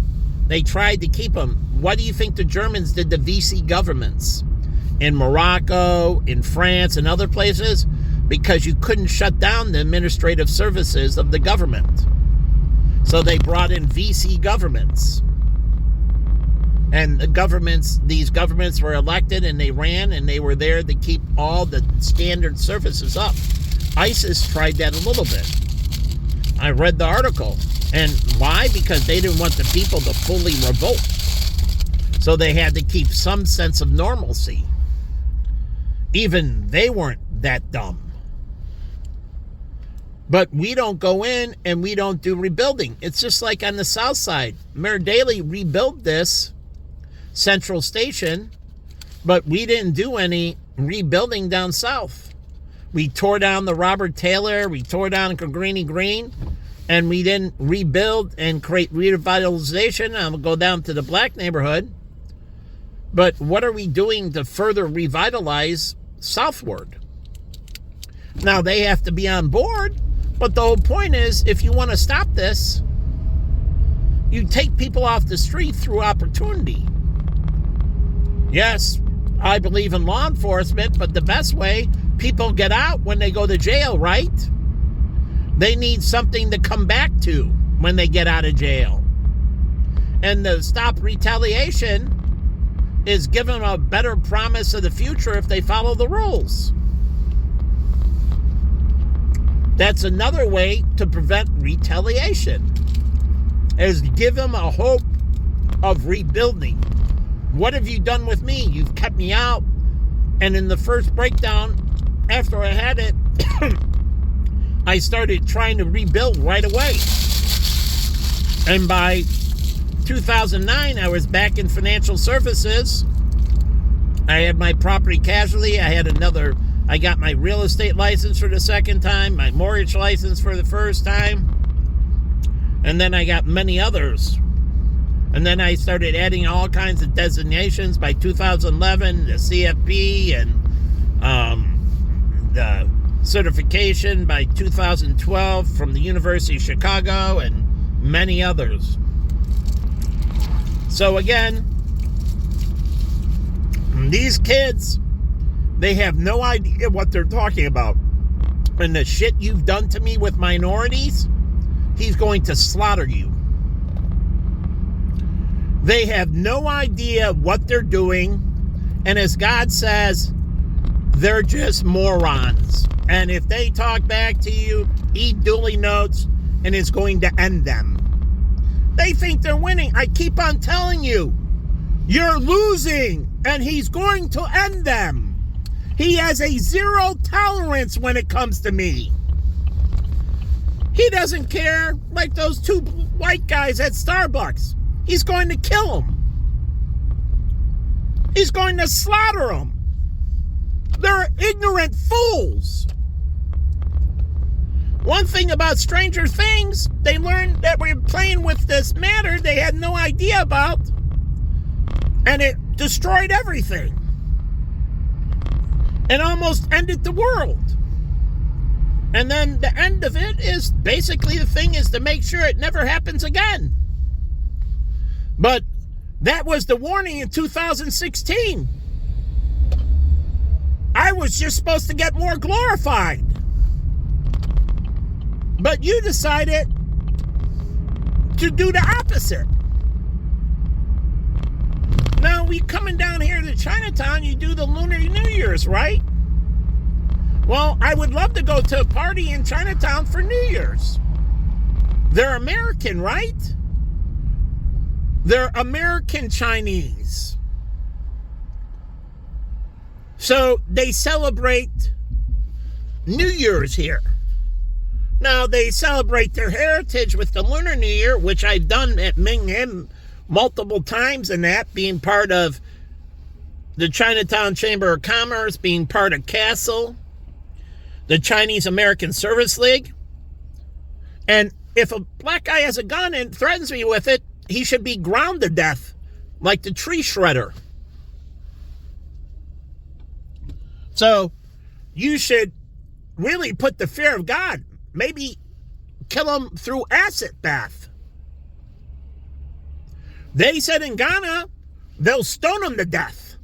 they tried to keep them. What do you think the Germans did to VC governments in Morocco, in France, and other places? Because you couldn't shut down the administrative services of the government. So they brought in VC governments. And these governments were elected, and they ran, and they were there to keep all the standard services up. ISIS tried that a little bit. I read the article. And why? Because they didn't want the people to fully revolt. So they had to keep some sense of normalcy. Even they weren't that dumb. But we don't go in and we don't do rebuilding. It's just like on the South Side. Mayor Daley rebuilt this Central Station, but we didn't do any rebuilding down south. We tore down the Robert Taylor. We tore down Cabrini Green. And we didn't rebuild and create revitalization. I'm going to go down to the black neighborhood. But what are we doing to further revitalize southward? Now, they have to be on board. But the whole point is, if you want to stop this, you take people off the street through opportunity. Yes, I believe in law enforcement, but the best way, people get out when they go to jail, right? They need something to come back to when they get out of jail. And to stop retaliation is give them a better promise of the future if they follow the rules. That's another way to prevent retaliation, is give them a hope of rebuilding. What have you done with me? You've kept me out. And in the first breakdown, after I had it, I started trying to rebuild right away. And by 2009, I was back in financial services. I had my property casualty. I got my real estate license for the second time, my mortgage license for the first time. And then I got many others. And then I started adding all kinds of designations by 2011, the CFP and the certification by 2012 from the University of Chicago and many others. So again, these kids, they have no idea what they're talking about. And the shit you've done to me with minorities, he's going to slaughter you. They have no idea what they're doing. And as God says, they're just morons. And if they talk back to you, he duly notes and is going to end them. They think they're winning. I keep on telling you, you're losing, and he's going to end them. He has a zero tolerance when it comes to me. He doesn't care, like those two white guys at Starbucks. He's going to kill them. He's going to slaughter them. They're ignorant fools. One thing about Stranger Things, they learned that we're playing with this matter they had no idea about, and it destroyed everything and almost ended the world. And then the end of it is basically the thing is to make sure it never happens again. But that was the warning in 2016. I was just supposed to get more glorified. But you decided to do the opposite. Now, we coming down here to Chinatown, you do the Lunar New Year's, right? Well, I would love to go to a party in Chinatown for New Year's. They're American, right? They're American Chinese. So they celebrate New Year's here. Now, they celebrate their heritage with the Lunar New Year, which I've done at Mingham multiple times, and that being part of the Chinatown Chamber of Commerce, being part of CASTLE, the Chinese American Service League. And if a black guy has a gun and threatens me with it, he should be ground to death like the tree shredder. So you should really put the fear of God. Maybe kill him through acid bath. They said in Ghana, they'll stone him to death.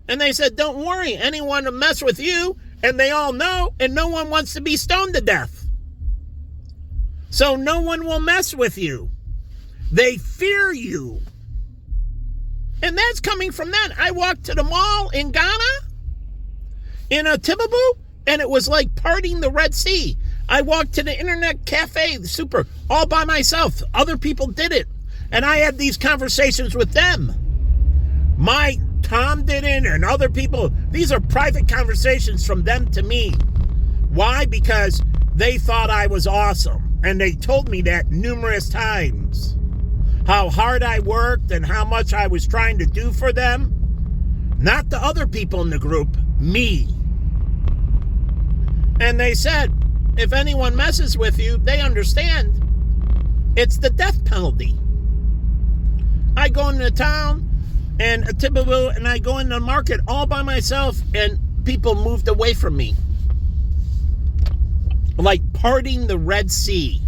And they said, don't worry, anyone to mess with you, and they all know, and no one wants to be stoned to death. So no one will mess with you. They fear you. And that's coming from that. I walked to the mall in Ghana, in a Tibabu, and it was like parting the Red Sea. I walked to the internet cafe, the super, all by myself. Other people did it. And I had these conversations with them. Tom did it and other people. These are private conversations from them to me. Why? Because they thought I was awesome. And they told me that numerous times. How hard I worked and how much I was trying to do for them. Not the other people in the group, me. And they said, if anyone messes with you, they understand it's the death penalty. I go into town and I go into the market all by myself, and people moved away from me. Like parting the Red Sea.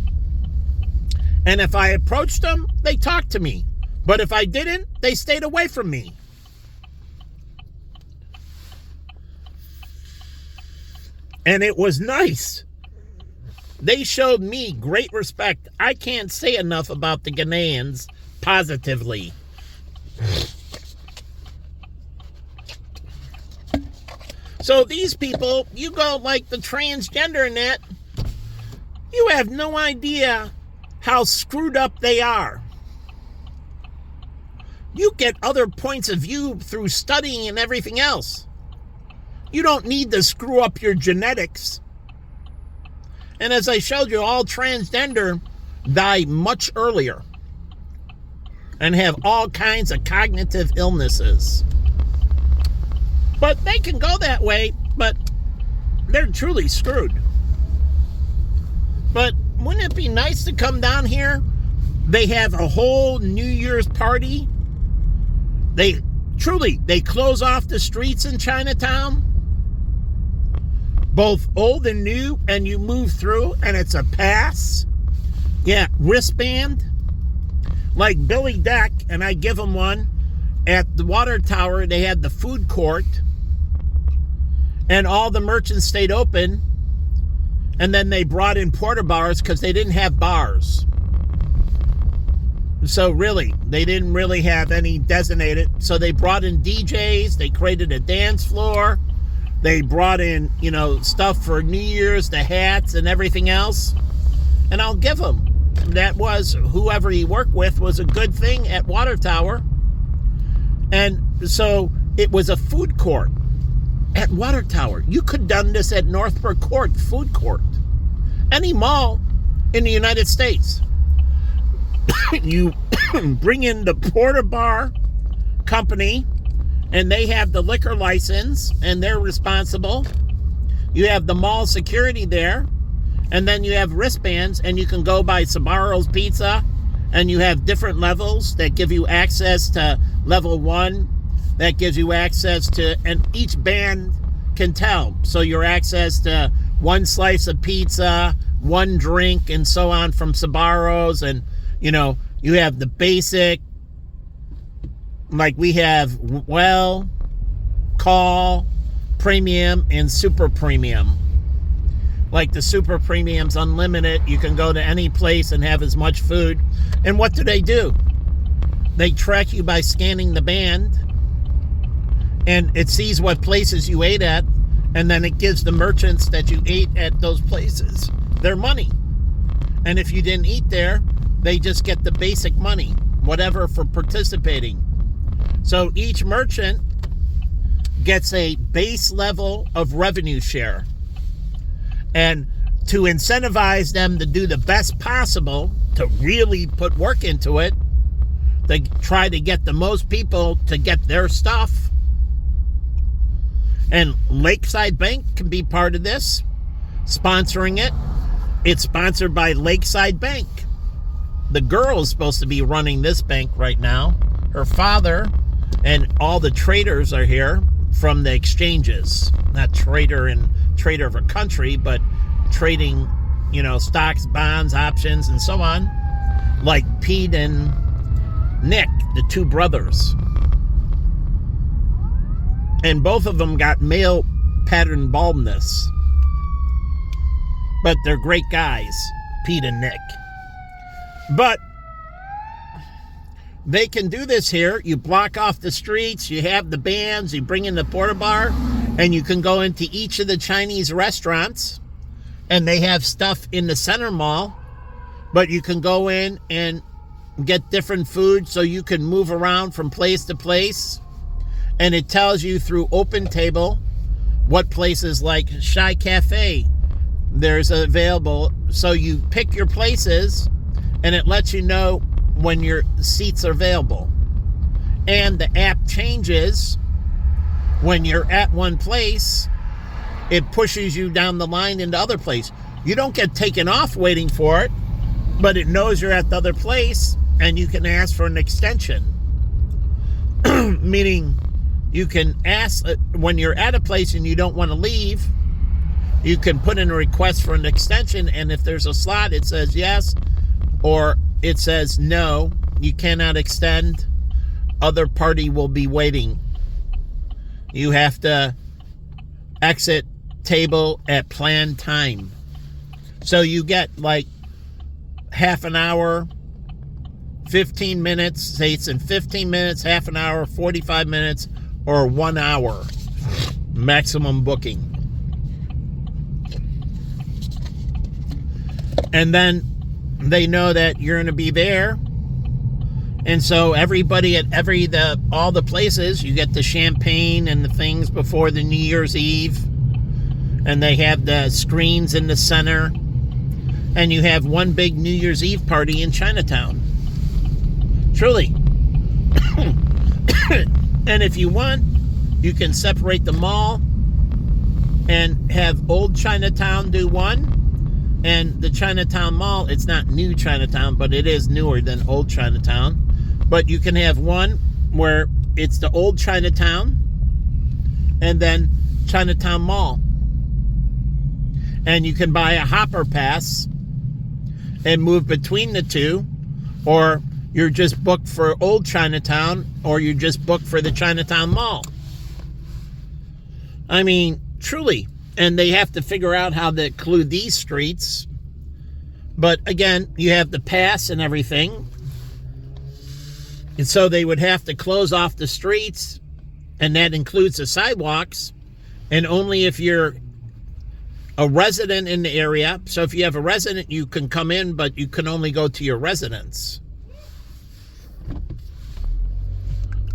And if I approached them, they talked to me. But if I didn't, they stayed away from me. And it was nice. They showed me great respect. I can't say enough about the Ghanaians positively. So these people, you go like the transgender net, you have no idea how screwed up they are. You get other points of view through studying and everything else. You don't need to screw up your genetics. And as I showed you, all transgender die much earlier and have all kinds of cognitive illnesses. But they can go that way, but they're truly screwed. But wouldn't it be nice to come down here? They have a whole New Year's party. They close off the streets in Chinatown, both old and new, and you move through, and it's a pass. Yeah, wristband. Like Billy Deck, and I give him one. At the water tower, they had the food court, and all the merchants stayed open, and then they brought in porta bars because they didn't have bars. So really, they didn't really have any designated. So they brought in DJs, they created a dance floor, they brought in, stuff for New Year's, the hats and everything else. And I'll give them. That was, whoever he worked with was a good thing at Water Tower. And so it was a food court at Water Tower. You could have done this at Northbrook Court, food court. Any mall in the United States. You bring in the porta bar company, and they have the liquor license, and they're responsible. You have the mall security there, and then you have wristbands, and you can go by Sbarro's Pizza, and you have different levels that give you access to level 1, that gives you access to, and each band can tell. So your access to one slice of pizza, one drink, and so on from Sbarro's, and you have the basic, like we have well, call, premium, and super premium. Like the super premium's unlimited. You can go to any place and have as much food. And what do? They track you by scanning the band, and it sees what places you ate at, and then it gives the merchants that you ate at those places their money. And if you didn't eat there, they just get the basic money, whatever, for participating. So each merchant gets a base level of revenue share. And to incentivize them to do the best possible, to really put work into it, to try to get the most people to get their stuff. And Lakeside Bank can be part of this, sponsoring it. It's sponsored by Lakeside Bank. The girl is supposed to be running this bank right now. Her father and all the traders are here from the exchanges. Not trader of a country, but trading, stocks, bonds, options, and so on. Like Pete and Nick, the two brothers. And both of them got male pattern baldness. But they're great guys, Pete and Nick. But they can do this here. You block off the streets, you have the bands, you bring in the porta bar, and you can go into each of the Chinese restaurants, and they have stuff in the center mall, but you can go in and get different food so you can move around from place to place. And it tells you through Open Table what places like Shy Cafe there's available. So you pick your places, and it lets you know when your seats are available. And the app changes when you're at one place, it pushes you down the line into other place. You don't get taken off waiting for it, but it knows you're at the other place, and you can ask for an extension. Meaning, you can ask when you're at a place and you don't want to leave, you can put in a request for an extension, and if there's a slot, it says yes, or it says no, you cannot extend. Other party will be waiting. You have to exit table at planned time. So you get like half an hour, 15 minutes, say it's in 15 minutes, half an hour, 45 minutes, or 1 hour maximum booking. And then they know that you're going to be there. And so everybody at all the places, you get the champagne and the things before the New Year's Eve. And they have the screens in the center. And you have one big New Year's Eve party in Chinatown. Truly. And if you want, you can separate the mall and have Old Chinatown do one. And the Chinatown Mall, it's not new Chinatown, but it is newer than Old Chinatown. But you can have one where it's the Old Chinatown and then Chinatown Mall. And you can buy a hopper pass and move between the two, or you're just booked for Old Chinatown, or you're just booked for the Chinatown Mall. I mean, truly. And they have to figure out how to include these streets. But again, you have the pass and everything. And so they would have to close off the streets, and that includes the sidewalks. And only if you're a resident in the area. So if you have a resident, you can come in, but you can only go to your residence.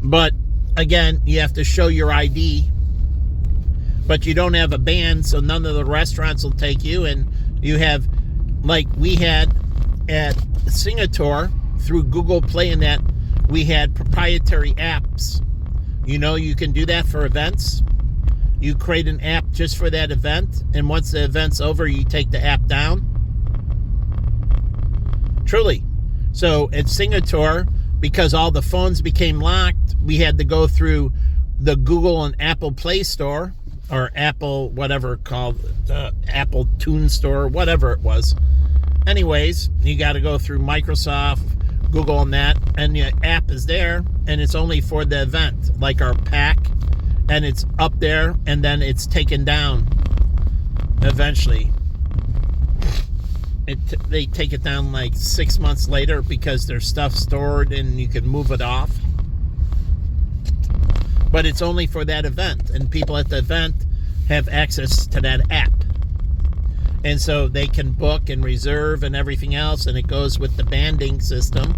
But again, you have to show your ID. But you don't have a band, so none of the restaurants will take you. And you have, like we had at Singapore, through Google Play and that, we had proprietary apps. You know, you can do that for events. You create an app just for that event, and once the event's over, you take the app down. Truly. So at Singapore, because all the phones became locked, we had to go through the Google and Apple Play Store, or Apple, whatever called, Apple Tune Store, whatever it was. Anyways, you got to go through Microsoft, Google, and that, and the app is there, and it's only for the event, like our pack, and it's up there, and then it's taken down eventually. They take it down like 6 months later because there's stuff stored and you can move it off. But it's only for that event, and people at the event have access to that app. And so they can book and reserve and everything else, and it goes with the banding system.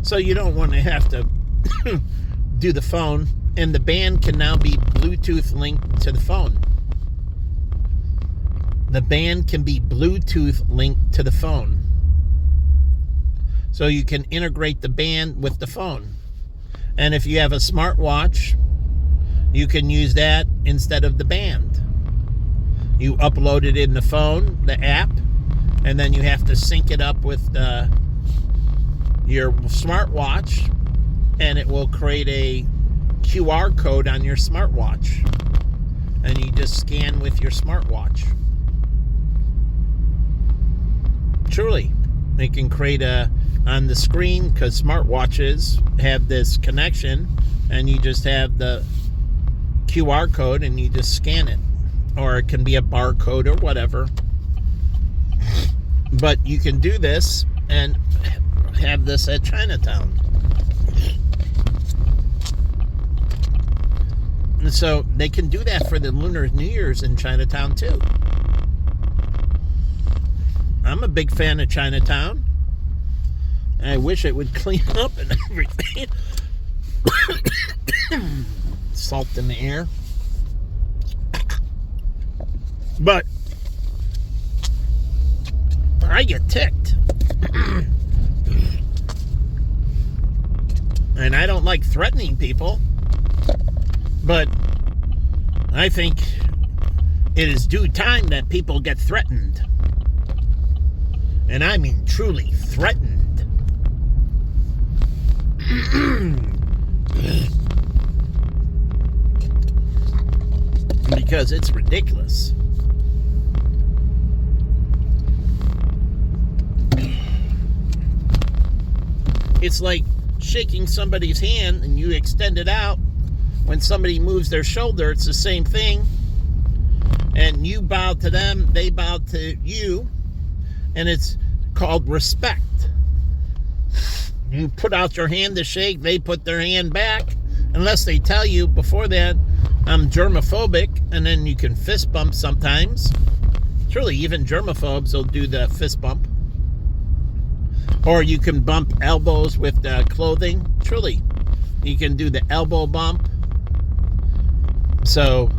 So you don't want to have to do the phone, and the band can now be Bluetooth linked to the phone. The band can be Bluetooth linked to the phone. So you can integrate the band with the phone. And if you have a smartwatch, you can use that instead of the band. You upload it in the phone, the app, and then you have to sync it up with your smartwatch, and it will create a QR code on your smartwatch. And you just scan with your smartwatch. Truly, they can create on the screen, because smartwatches have this connection, and you just have the QR code and you just scan it, or it can be a barcode or whatever. But you can do this and have this at Chinatown. And so they can do that for the Lunar New Year's in Chinatown too. I'm a big fan of Chinatown. I wish it would clean up and everything. Salt in the air. But I get ticked. And I don't like threatening people. But I think it is due time that people get threatened. And I mean truly threatened. Because it's ridiculous. It's like shaking somebody's hand and you extend it out. When somebody moves their shoulder, it's the same thing. And you bow to them, they bow to you. And it's called respect. You put out your hand to shake, they put their hand back. Unless they tell you before that, I'm germophobic, and then you can fist bump sometimes. Truly, even germaphobes will do the fist bump. Or you can bump elbows with clothing. Truly, you can do the elbow bump. So,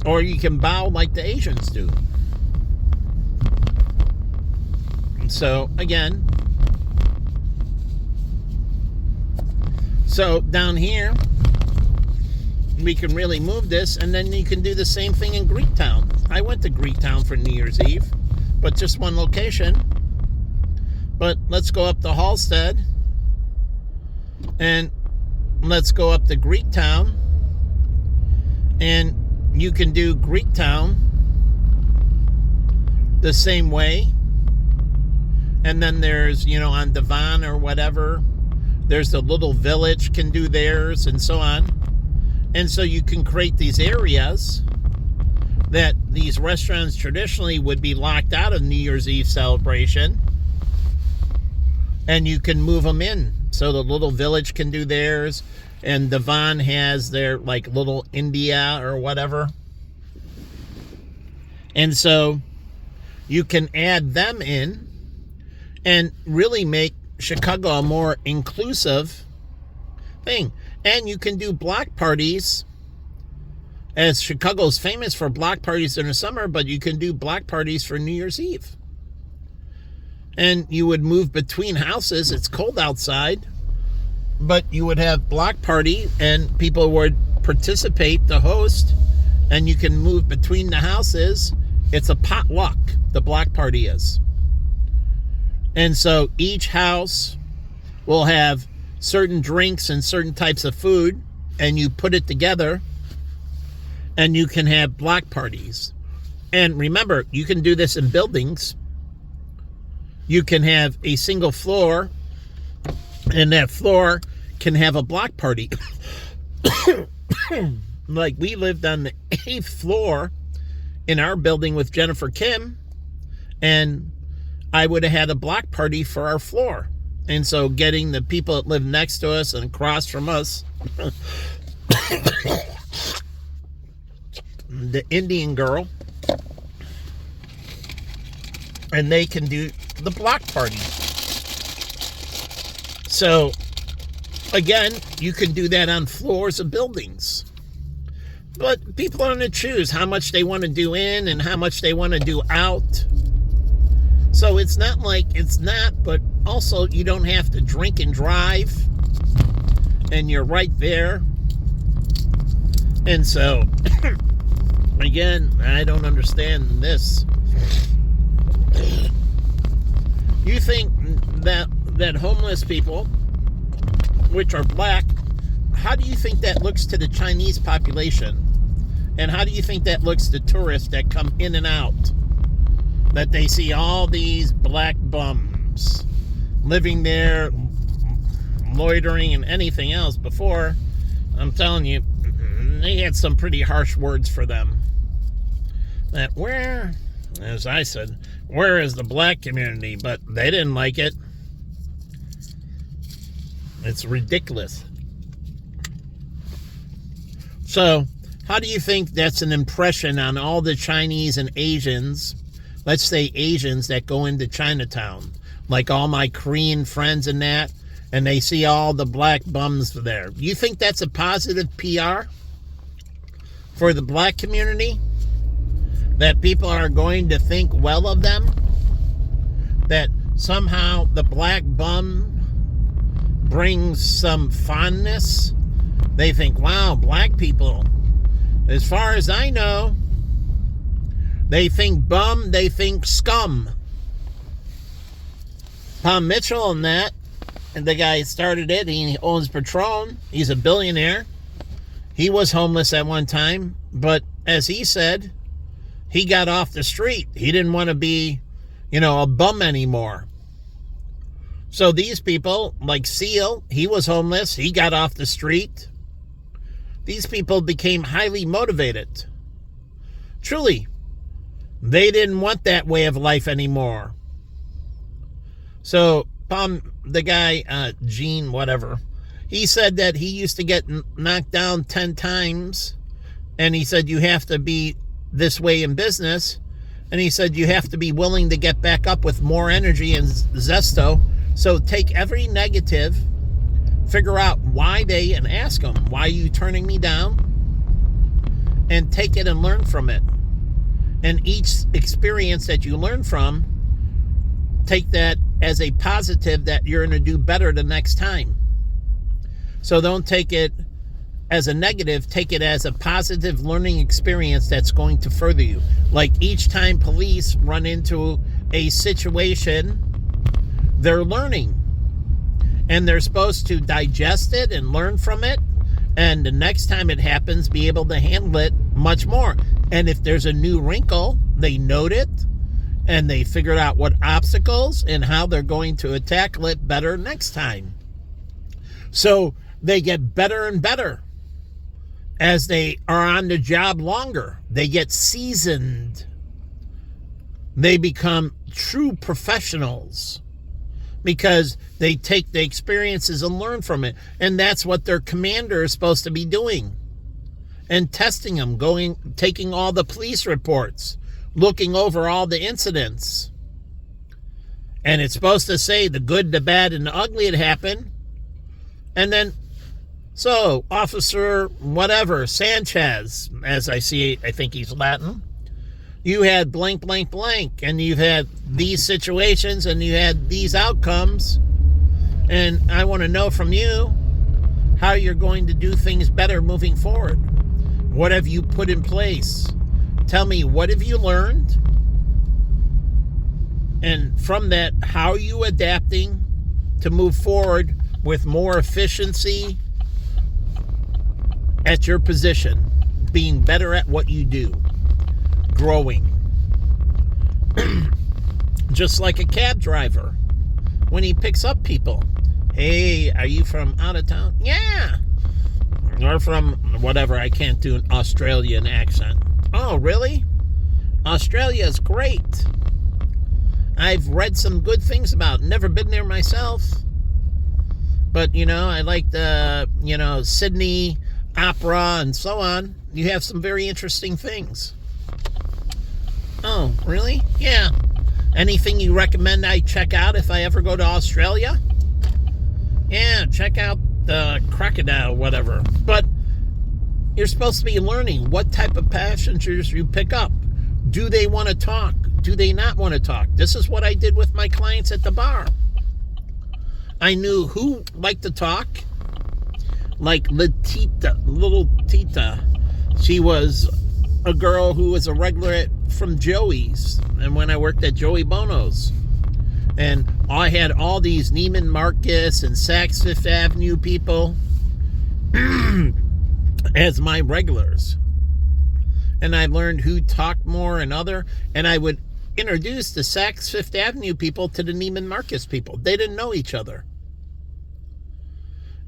or you can bow like the Asians do. So, again, so down here, we can really move this, and then you can do the same thing in Greektown. I went to Greektown for New Year's Eve, but just one location. But let's go up to Halstead, and let's go up to Greektown, and you can do Greektown the same way. And then there's, on Devon or whatever, there's the little village can do theirs and so on. And so you can create these areas that these restaurants traditionally would be locked out of New Year's Eve celebration. And you can move them in. So the little village can do theirs. And Devon has their like little India or whatever. And so you can add them in and really make Chicago a more inclusive thing. And you can do block parties, as Chicago's famous for block parties in the summer, but you can do block parties for New Year's Eve. And you would move between houses. It's cold outside, but you would have block party and people would participate, the host, and you can move between the houses. It's a potluck, the block party is. And so each house will have certain drinks and certain types of food, and you put it together, and you can have block parties. And remember, you can do this in buildings. You can have a single floor, and that floor can have a block party. Like we lived on the 8th floor in our building with Jennifer Kim, and I would have had a block party for our floor. And so getting the people that live next to us and across from us, the Indian girl, and they can do the block party. So, again, you can do that on floors of buildings. But people are going to choose how much they want to do in and how much they want to do out. So it's not like it's not, but also you don't have to drink and drive. And you're right there. And so, again, I don't understand this. You think that homeless people, which are black, how do you think that looks to the Chinese population? And how do you think that looks to tourists that come in and out? That they see all these black bums living there, loitering and anything else before. I'm telling you, they had some pretty harsh words for them. That where, as I said, where is the black community? But they didn't like it. It's ridiculous. So, how do you think that's an impression on all the Chinese and Asians? Let's say Asians that go into Chinatown, like all my Korean friends and that, and they see all the black bums there. You think that's a positive PR for the black community? That people are going to think well of them? That somehow the black bum brings some fondness? They think, wow, black people, As far as I know, they think bum, they think scum. Tom Mitchell and the guy started it. He owns Patron. He's a billionaire. He was homeless at one time, but as he said, he got off the street. He didn't want to be, a bum anymore. So these people, like Seal, he was homeless. He got off the street. These people became highly motivated. Truly, they didn't want that way of life anymore. So, the guy, Gene, whatever, he said that he used to get knocked down 10 times, and he said you have to be this way in business, and he said you have to be willing to get back up with more energy and zesto. So take every negative, figure out why and ask them, why are you turning me down? And take it and learn from it. And each experience that you learn from, take that as a positive that you're going to do better the next time. So don't take it as a negative, take it as a positive learning experience that's going to further you. Like each time police run into a situation, they're learning. And they're supposed to digest it and learn from it. And the next time it happens, be able to handle it much more. And if there's a new wrinkle, they note it. And they figure out what obstacles and how they're going to tackle it better next time. So they get better and better as they are on the job longer. They get seasoned. They become true professionals because they take the experiences and learn from it. And that's what their commander is supposed to be doing. And testing them, taking all the police reports, looking over all the incidents. And it's supposed to say the good, the bad, and the ugly had happened. And then, so, Officer whatever, Sanchez, as I see, I think he's Latin, you had blank, blank, blank, and you've had these situations, and you had these outcomes, and I want to know from you how you're going to do things better moving forward. What have you put in place? Tell me, what have you learned? And from that, how are you adapting to move forward with more efficiency at your position, being better at what you do, growing. Just like a cab driver, when he picks up people. Hey, are you from out of town? Yeah. Or from whatever, I can't do an Australian accent. Oh, really? Australia's great. I've read some good things about it. Never been there myself. But, I like the, Sydney Opera and so on. You have some very interesting things. Oh, really? Yeah. Anything you recommend I check out if I ever go to Australia? Yeah, check out the crocodile, whatever. But you're supposed to be learning what type of passengers you pick up. Do they want to talk? Do they not want to talk? This is what I did with my clients at the bar. I knew who liked to talk. Like little Tita. She was a girl who was a regular from Joey's. And when I worked at Joey Bono's. And I had all these Neiman Marcus and Saks Fifth Avenue people as my regulars. And I learned who talked more and other. And I would introduce the Saks Fifth Avenue people to the Neiman Marcus people. They didn't know each other.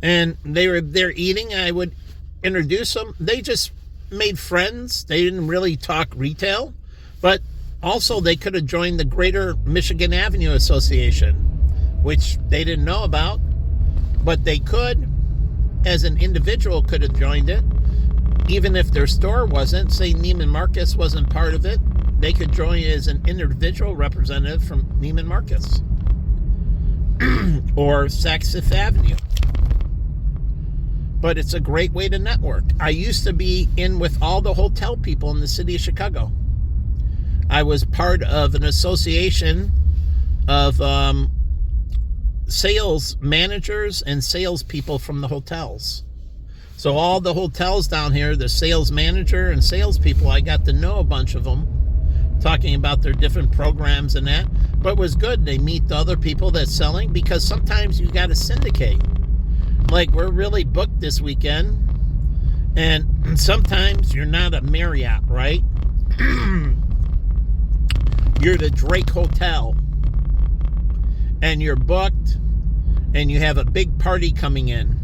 And they were there eating. I would introduce them. They just made friends. They didn't really talk retail. But also they could have joined the Greater Michigan Avenue Association, which they didn't know about. But they could, as an individual, could have joined it. Even if their store wasn't, say Neiman Marcus wasn't part of it, they could join as an individual representative from Neiman Marcus or Saks Fifth Avenue. But it's a great way to network. I used to be in with all the hotel people in the city of Chicago. I was part of an association of sales managers and salespeople from the hotels. So all the hotels down here, the sales manager and salespeople, I got to know a bunch of them, talking about their different programs and that. But it was good. They meet the other people that's selling, because sometimes you got to syndicate. Like, we're really booked this weekend, and sometimes you're not a Marriott, right? You're the Drake Hotel, and you're booked, and you have a big party coming in.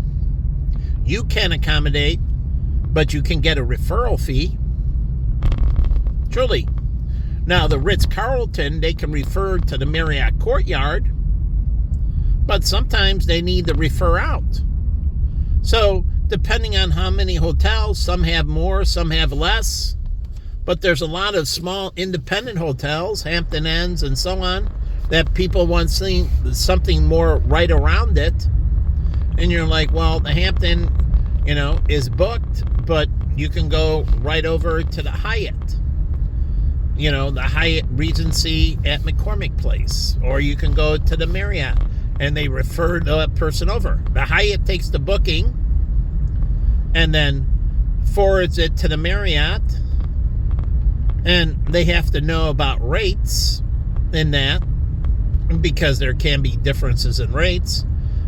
You can accommodate, but you can get a referral fee. Truly. Now, the Ritz-Carlton, they can refer to the Marriott Courtyard, but sometimes they need to refer out. So, depending on how many hotels, some have more, some have less, but there's a lot of small independent hotels, Hampton Inns and so on, that people want something more right around it. And you're like, well, the Hampton, is booked, but you can go right over to the Hyatt. The Hyatt Regency at McCormick Place. Or you can go to the Marriott, and they refer that person over. The Hyatt takes the booking and then forwards it to the Marriott, and they have to know about rates in that, because there can be differences in rates,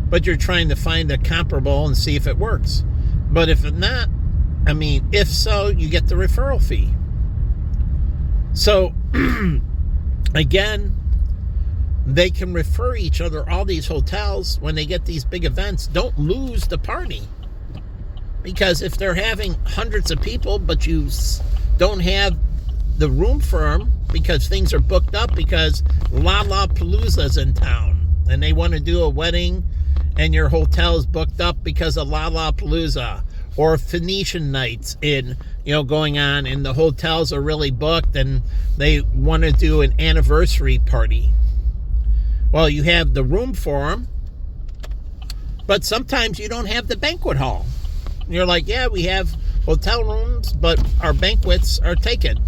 but you're trying to find a comparable and see if it works. But if not, if so, you get the referral fee. So, again, they can refer each other. All these hotels, when they get these big events, don't lose the party. Because if they're having hundreds of people, but you don't have the room for them because things are booked up, because Lollapalooza's in town and they want to do a wedding, and your hotel is booked up because of Lollapalooza, or Phoenician nights going on, and the hotels are really booked and they want to do an anniversary party. Well, you have the room for them, but sometimes you don't have the banquet hall. You're like, yeah, we have hotel rooms, but our banquets are taken.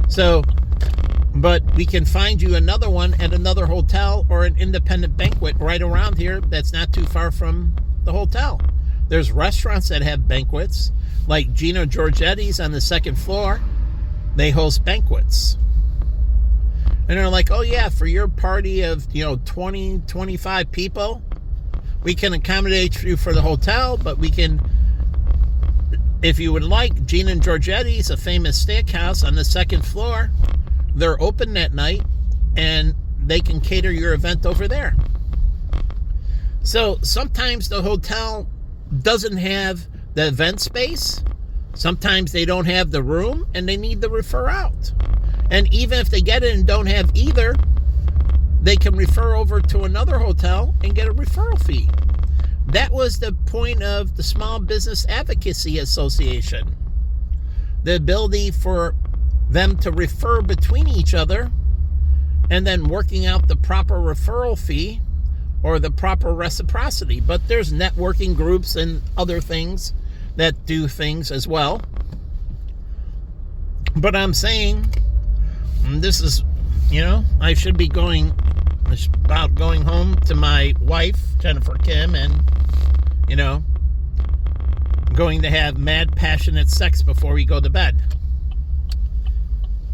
So, but we can find you another one at another hotel, or an independent banquet right around here that's not too far from the hotel. There's restaurants that have banquets, like Gino Giorgetti's on the second floor. They host banquets. And they're like, oh yeah, for your party of 20, 25 people, we can accommodate you for the hotel, but we can, if you would like, Gino Giorgetti's, a famous steakhouse on the second floor, they're open that night, and they can cater your event over there. So sometimes the hotel doesn't have the event space. Sometimes they don't have the room, and they need to refer out. And even if they get it and don't have either, they can refer over to another hotel and get a referral fee. That was the point of the Small Business Advocacy Association. The ability for them to refer between each other, and then working out the proper referral fee or the proper reciprocity. But there's networking groups and other things that do things as well. But I'm saying, this is, I should be going home to my wife, Jennifer Kim, and, going to have mad, passionate sex before we go to bed.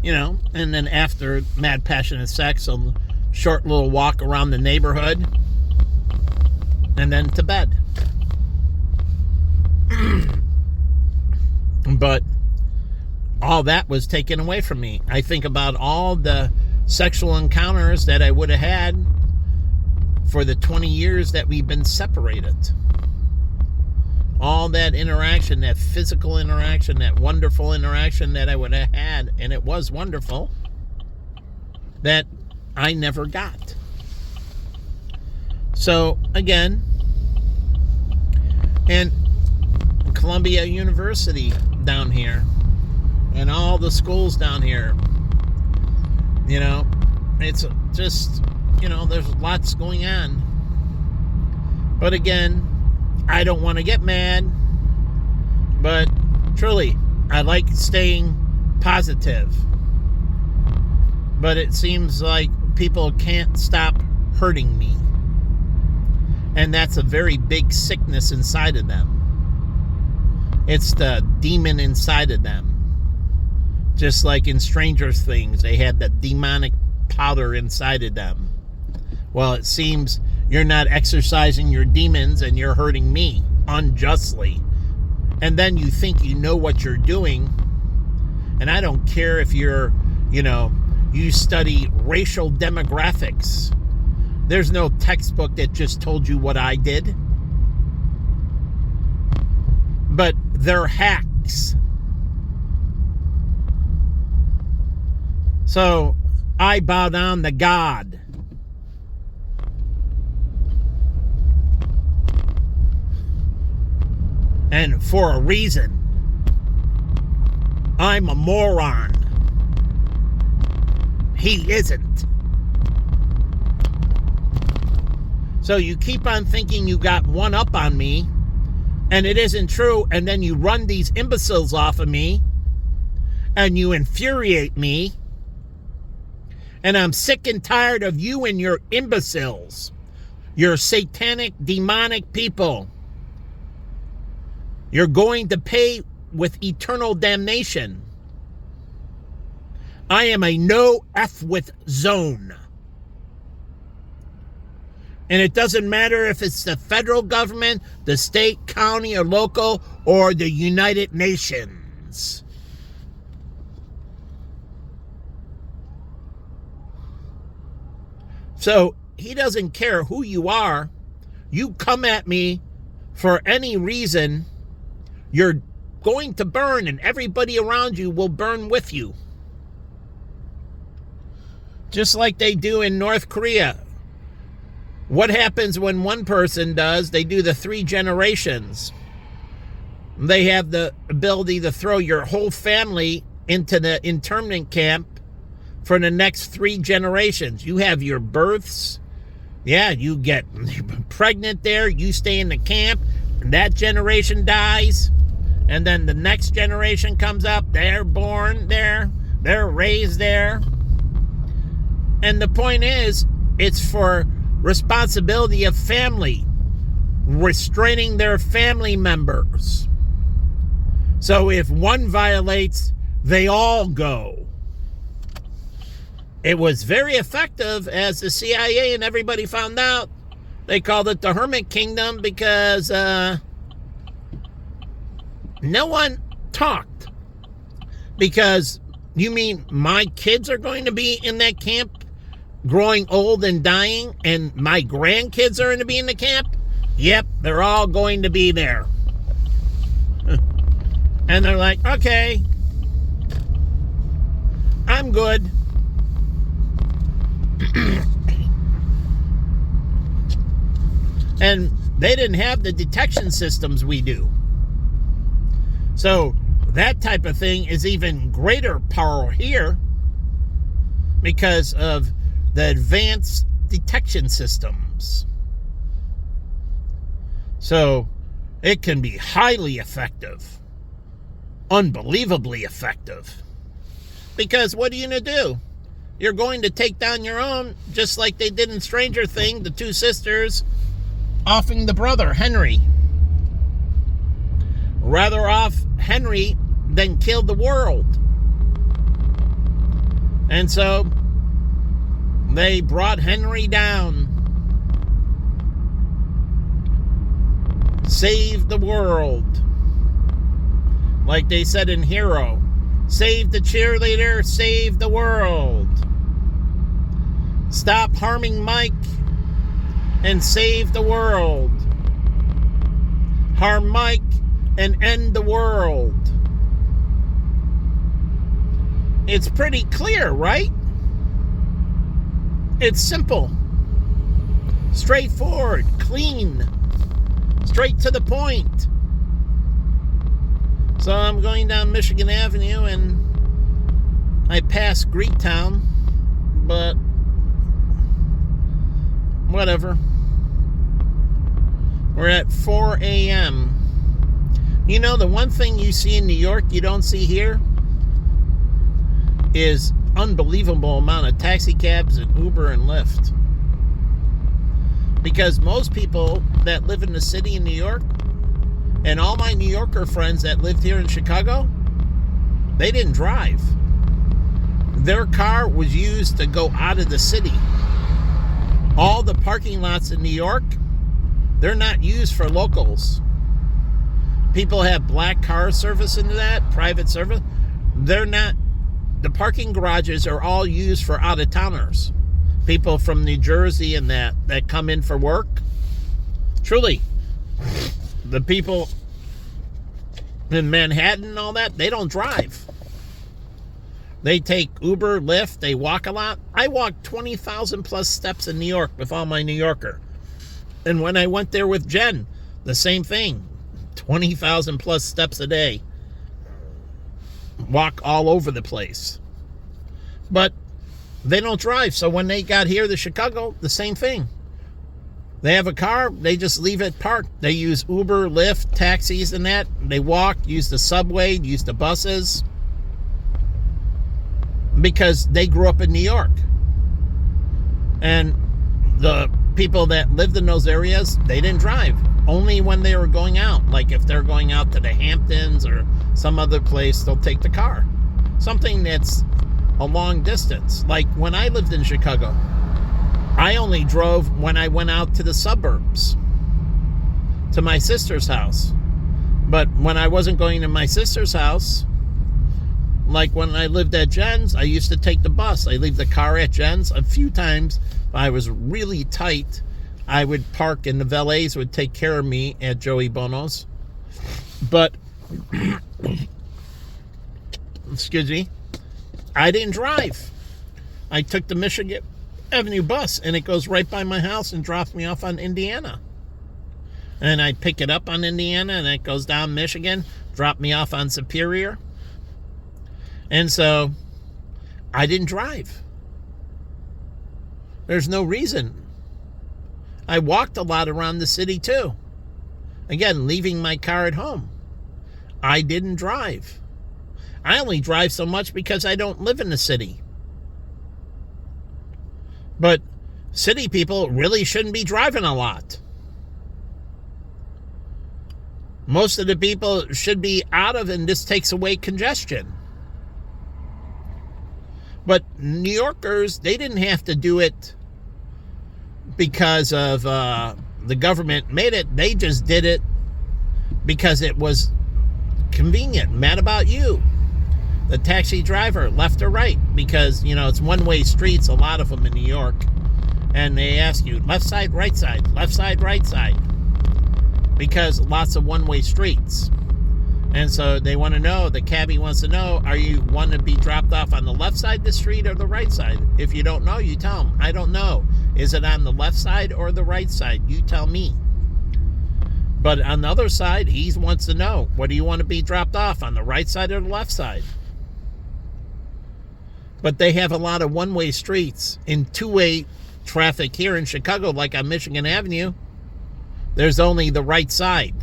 And then after mad, passionate sex, a short little walk around the neighborhood, and then to bed. But all that was taken away from me. I think about all the sexual encounters that I would have had for the 20 years that we've been separated. All that interaction, that physical interaction, that wonderful interaction that I would have had, and it was wonderful, that I never got. So, again, and Columbia University down here, and all the schools down here, it's just, there's lots going on. But again, I don't want to get mad, but truly, I like staying positive. But it seems like people can't stop hurting me. And that's a very big sickness inside of them. It's the demon inside of them. Just like in Stranger Things, they had that demonic powder inside of them. Well, it seems you're not exercising your demons and you're hurting me unjustly. And then you think you know what you're doing. And I don't care if you're, you study racial demographics. There's no textbook that just told you what I did. But they're hacks. So I bow down to God. And for a reason. I'm a moron. He isn't. So you keep on thinking you got one up on me, and it isn't true, and then you run these imbeciles off of me, and you infuriate me, and I'm sick and tired of you and your imbeciles. You're satanic, demonic people. You're going to pay with eternal damnation. I am a no F with zone. And it doesn't matter if it's the federal government, the state, county, or local, or the United Nations. So he doesn't care who you are. You come at me for any reason, you're going to burn, and everybody around you will burn with you. Just like they do in North Korea. What happens when one person does? They do the 3 generations. They have the ability to throw your whole family into the internment camp for the next 3 generations. You have your births. Yeah, you get pregnant there. You stay in the camp. That generation dies. And then the next generation comes up. They're born there. They're raised there. And the point is, it's for responsibility of family, restraining their family members. So if one violates, they all go. It was very effective, as the CIA and everybody found out. They called it the Hermit Kingdom because no one talked. Because you mean my kids are going to be in that camp growing old and dying, and my grandkids are going to be in the camp? Yep, they're all going to be there. And they're like, okay, I'm good. And they didn't have the detection systems we do. So that type of thing is even greater power here because of the advanced detection systems. So it can be highly effective, unbelievably effective. Because what are you going to do? You're going to take down your own, just like they did in Stranger Things, the 2 sisters offing the brother, Henry. Rather off Henry than kill the world. And so they brought Henry down. Save the world. Like they said in Hero. Save the cheerleader, save the world. Stop harming Mike and save the world. Harm Mike and end the world. It's pretty clear, right? It's simple, straightforward, clean, straight to the point. So I'm going down Michigan Avenue and I pass Greektown, but whatever. We're at 4 a.m. You know, the one thing you see in New York you don't see here is unbelievable amount of taxi cabs and Uber and Lyft. Because most people that live in the city in New York And all my New Yorker friends that lived here in Chicago, they didn't drive. Their car was used to go out of the city. All the parking lots in New York, they're not used for locals. People have black car service into that, private service. They're not. The parking garages are all used for out-of-towners. People from New Jersey and that come in for work. Truly, the people in Manhattan and all that, they don't drive. They take Uber, Lyft, they walk a lot. I walked 20,000 plus steps in New York with all my New Yorker. And when I went there with Jen, the same thing. 20,000 plus steps a day. Walk all over the place. But they don't drive. So when they got here to Chicago, the same thing. They have a car, they just leave it parked. They use Uber, Lyft, taxis and that. They walk, use the subway, use the buses. Because they grew up in New York. And the people that lived in those areas, they didn't drive. Only when they were going out. Like if they're going out to the Hamptons or some other place, they'll take the car. Something that's a long distance. Like when I lived in Chicago, I only drove when I went out to the suburbs, to my sister's house. But when I wasn't going to my sister's house, like when I lived at Jen's, I used to take the bus. I leave the car at Jen's. A few times, if I was really tight, I would park and the valets would take care of me at Joey Bono's. But, excuse me, I didn't drive. I took the Michigan Avenue bus, and it goes right by my house and drops me off on Indiana. And I pick it up on Indiana, and it goes down Michigan, drop me off on Superior. And so, I didn't drive. There's no reason. I walked a lot around the city, too. Again, leaving my car at home. I didn't drive. I only drive so much because I don't live in the city. But city people really shouldn't be driving a lot. Most of the people should be out of, and this takes away congestion. But New Yorkers, they didn't have to do it because of the government made it. They just did it because it was convenient. Mad about you. The taxi driver, left or right, because, you know, it's one-way streets, a lot of them in New York. And they ask you, left side, right side, right side. Because lots of one-way streets. And so they want to know, the cabbie wants to know, are you want to be dropped off on the left side of the street or the right side? If you don't know, you tell them, I don't know. Is it on the left side or the right side? You tell me. But on the other side, he wants to know, what do you want to be dropped off, on the right side or the left side? But they have a lot of one-way streets. In two-way traffic here in Chicago, like on Michigan Avenue, there's only the right side.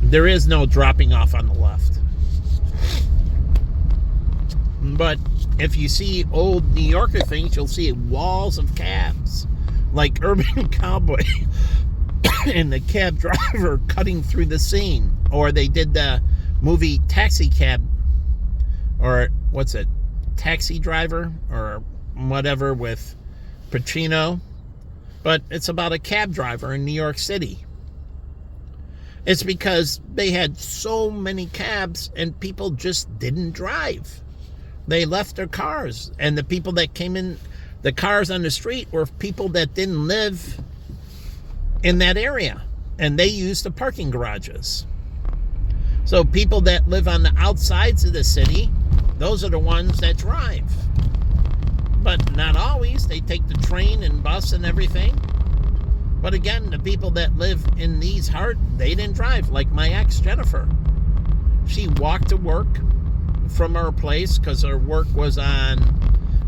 There is no dropping off on the left. But if you see old New Yorker things, you'll see walls of cabs, like Urban Cowboy and the cab driver cutting through the scene. Or they did the movie Taxi Cab, or what's it, Taxi Driver, or whatever, with Pacino. But it's about a cab driver in New York City. It's because they had so many cabs and people just didn't drive. They left their cars. And the people that came in, the cars on the street, were people that didn't live in that area. And they used the parking garages. So people that live on the outsides of the city, those are the ones that drive. But not always. They take the train and bus and everything. But again, the people that live in these heart, they didn't drive. Like my ex, Jennifer. She walked to work from her place because her work was on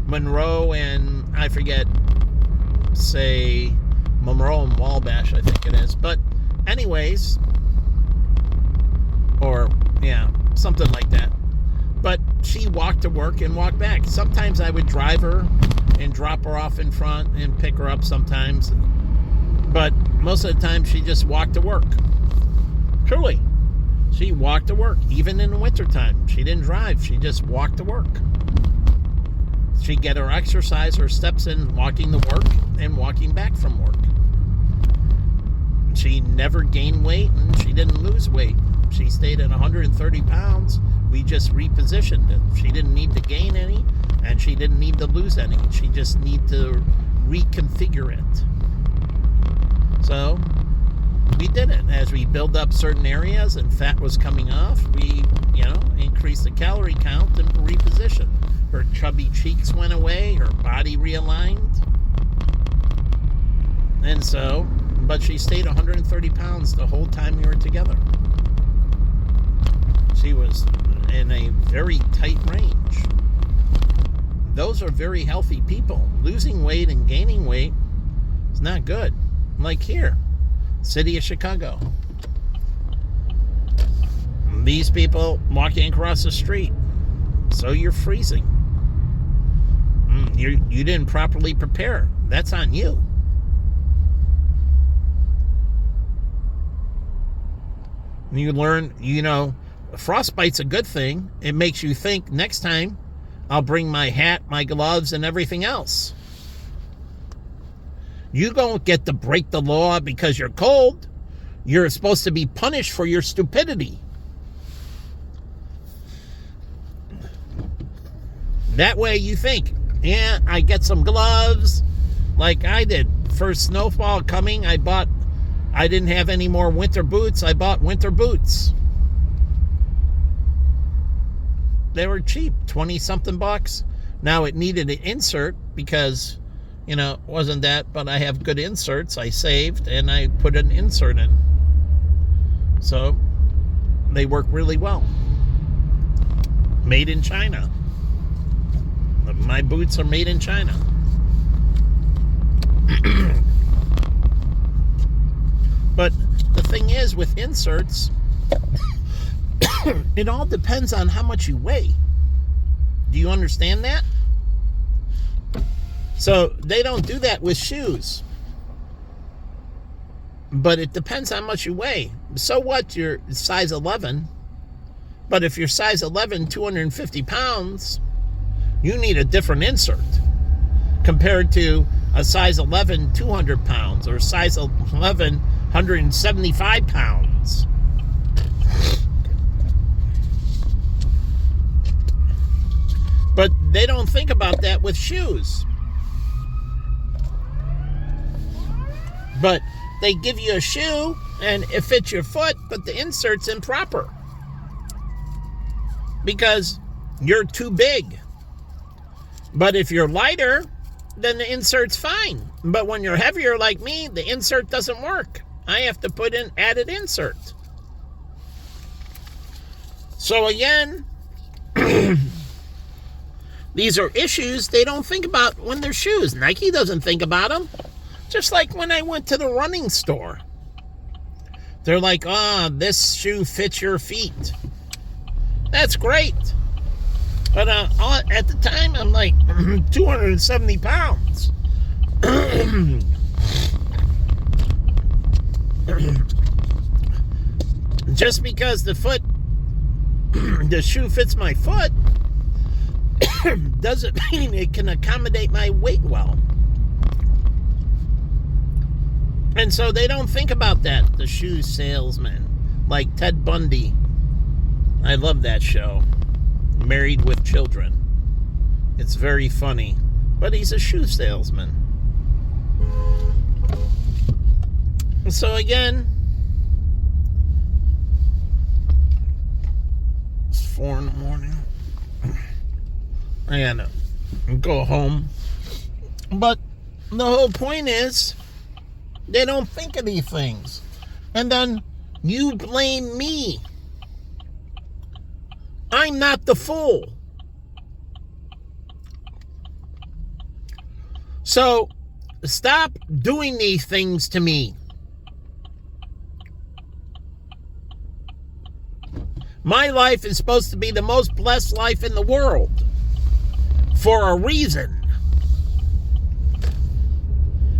Monroe and, I forget, say, Monroe and Wabash, I think it is. But anyways, or, yeah, something like that. But she walked to work and walked back. Sometimes I would drive her and drop her off in front and pick her up sometimes. But most of the time, she just walked to work. Truly. She walked to work, even in the wintertime. She didn't drive. She just walked to work. She'd get her exercise, her steps in, walking to work and walking back from work. She never gained weight, and she didn't lose weight. She stayed at 130 pounds. We just repositioned it. She didn't need to gain any, and she didn't need to lose any. She just needed to reconfigure it. So we did it. As we build up certain areas and fat was coming off, we, increased the calorie count and repositioned. Her chubby cheeks went away. Her body realigned. And so, but she stayed 130 pounds the whole time we were together. She was in a very tight range. Those are very healthy people. Losing weight and gaining weight is not good. Like here, city of Chicago. These people walking across the street. So you're freezing. You didn't properly prepare. That's on you. You learn, frostbite's a good thing. It makes you think next time I'll bring my hat, my gloves, and everything else. You don't get to break the law because you're cold. You're supposed to be punished for your stupidity. That way you think, yeah, I get some gloves like I did. First snowfall coming, I didn't have any more winter boots. I bought winter boots. They were cheap, 20-something bucks. Now it needed an insert because, it wasn't that, but I have good inserts. I saved and I put an insert in. So they work really well. Made in China. My boots are made in China. But the thing is, with inserts, it all depends on how much you weigh. Do you understand that? So they don't do that with shoes. But it depends how much you weigh. So what? You're size 11. But if you're size 11, 250 pounds, you need a different insert compared to a size 11, 200 pounds, or size 11, 175 pounds. But they don't think about that with shoes. But they give you a shoe and it fits your foot, but the insert's improper because you're too big. But if you're lighter, then the insert's fine. But when you're heavier like me, the insert doesn't work. I have to put in added insert. So again, these are issues they don't think about when they're shoes. Nike doesn't think about them. Just like when I went to the running store. They're like, this shoe fits your feet. That's great. But at the time, I'm like 270 pounds. Just because the shoe fits my foot doesn't mean it can accommodate my weight well. And so they don't think about that, the shoe salesman. Like Ted Bundy. I love that show. Married with Children. It's very funny. But he's a shoe salesman. So again, it's 4 a.m. I gotta go home. But the whole point is, they don't think of these things. And then you blame me. I'm not the fool. So stop doing these things to me. My life is supposed to be the most blessed life in the world for a reason.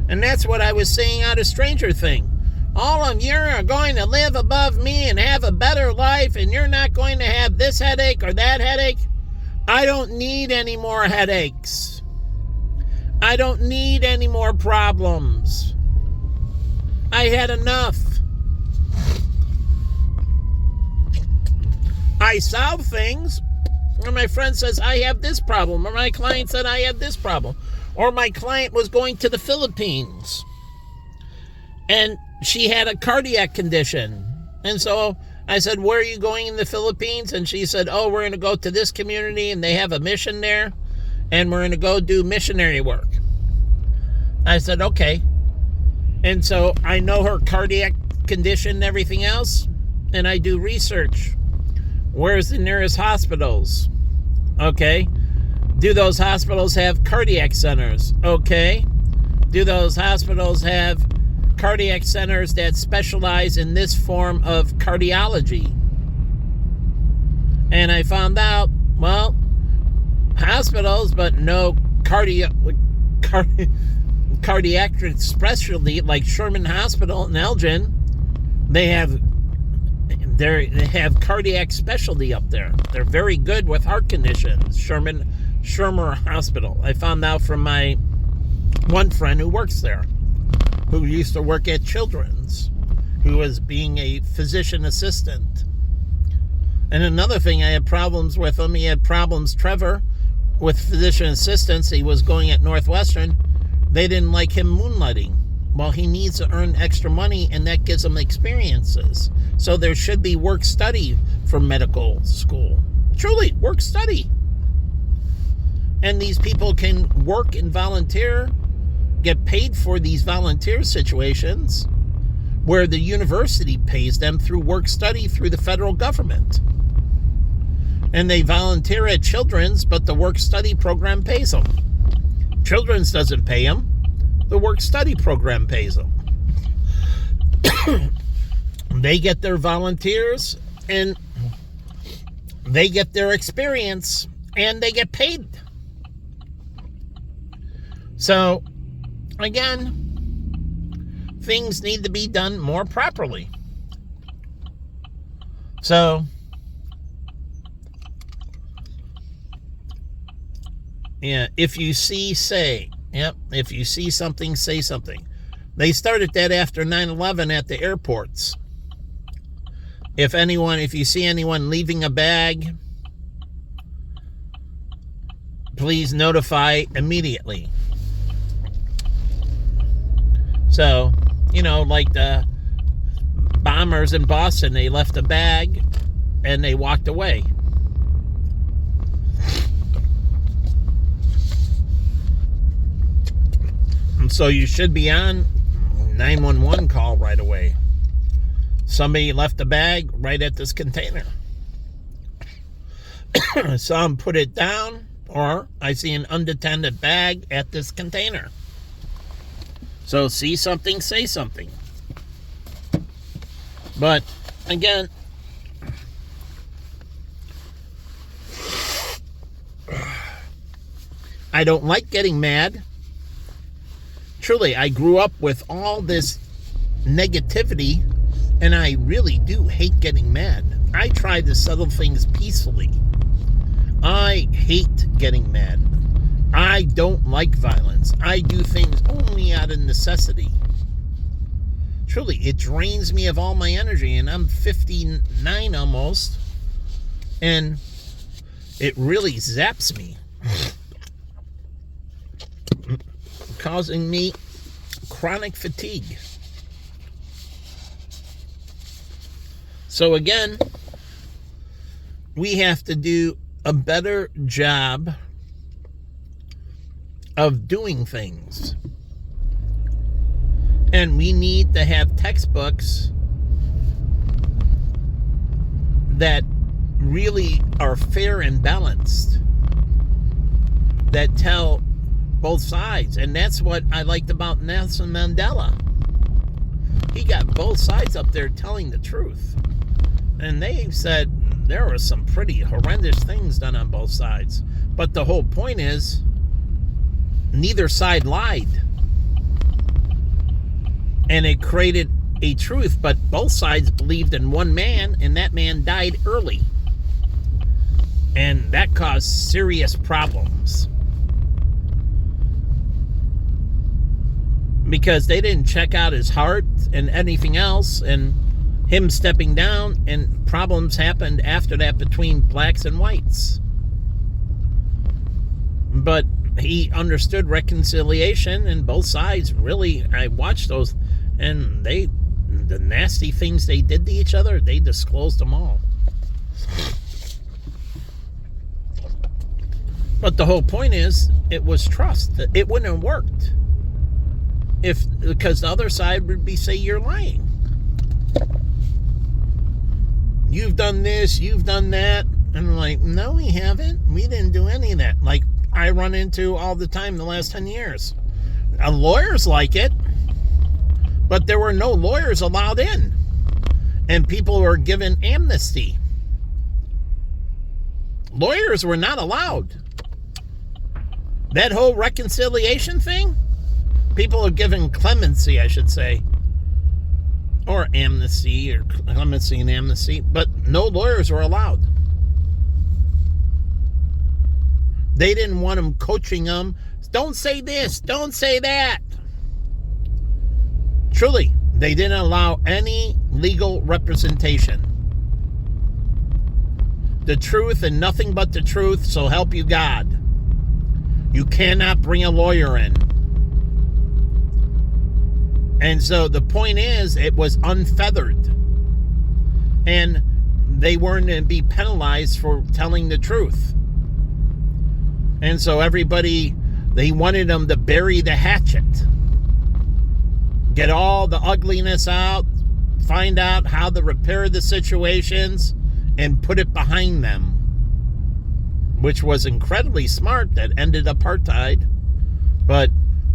And that's what I was saying out of Stranger Things. all of you are going to live above me and have a better life, and you're not going to have this headache or that headache. I don't need any more headaches. I don't need any more problems. I had enough. I solve things, or my friend says, I have this problem, or my client said, I have this problem, or my client was going to the Philippines, and she had a cardiac condition, and so I said, where are you going in the Philippines? And she said, oh, we're going to go to this community, and they have a mission there, and we're going to go do missionary work. I said, okay. And so I know her cardiac condition and everything else, and I do research. Where's the nearest hospitals? Okay. Do those hospitals have cardiac centers? Okay. Do those hospitals have cardiac centers that specialize in this form of cardiology? And I found out, well, hospitals, but no cardiac specialty like Sherman Hospital in Elgin. They have cardiac specialty up there. They're very good with heart conditions. Sherman Hospital. I found out from my one friend who works there, who used to work at Children's, who was being a physician assistant. And another thing, I had problems with him. He had problems, Trevor, with physician assistants. He was going at Northwestern. They didn't like him moonlighting. Well, he needs to earn extra money, and that gives him experiences. So there should be work-study for medical school. Truly, work-study. And these people can work and volunteer, get paid for these volunteer situations, where the university pays them through work-study through the federal government. And they volunteer at Children's, but the work-study program pays them. Children's doesn't pay them. The work-study program pays them. They get their volunteers, and they get their experience, and they get paid. So, again, things need to be done more properly. So, yeah, if you see, say. Yep, if you see something, say something. They started that after 9/11 at the airports. If you see anyone leaving a bag, please notify immediately. So, like the bombers in Boston, they left a bag and they walked away. So you should be on 911 call right away. Somebody left a bag right at this container. Some put it down, or I see an unattended bag at this container. So see something, say something. But again, I don't like getting mad. Truly, I grew up with all this negativity, and I really do hate getting mad. I try to settle things peacefully. I hate getting mad. I don't like violence. I do things only out of necessity. Truly, it drains me of all my energy, and I'm 59 almost, and it really zaps me, causing me chronic fatigue. So again, we have to do a better job of doing things. And we need to have textbooks that really are fair and balanced, that tell both sides. And that's what I liked about Nelson Mandela. He got both sides up there telling the truth. And they said there were some pretty horrendous things done on both sides. But the whole point is, neither side lied. And it created a truth, but both sides believed in one man, and that man died early. And that caused serious problems. Because they didn't check out his heart and anything else, and him stepping down, and problems happened after that between blacks and whites. But he understood reconciliation, and both sides really, I watched those, and the nasty things they did to each other, they disclosed them all. But the whole point is, it was trust. It wouldn't have worked because the other side would say you're lying. You've done this, you've done that. And I'm like, no, we haven't. We didn't do any of that. Like I run into all the time the last 10 years. Lawyers like it, but there were no lawyers allowed in. And people were given amnesty. Lawyers were not allowed. That whole reconciliation thing, people are given clemency, I should say. Or amnesty, or clemency and amnesty. But no lawyers were allowed. They didn't want them coaching them. Don't say this, don't say that. Truly, they didn't allow any legal representation. The truth and nothing but the truth, so help you God. You cannot bring a lawyer in. And so the point is, it was unfeathered. And they weren't going to be penalized for telling the truth. And so everybody, they wanted them to bury the hatchet. Get all the ugliness out, find out how to repair the situations, and put it behind them. Which was incredibly smart. That ended apartheid. But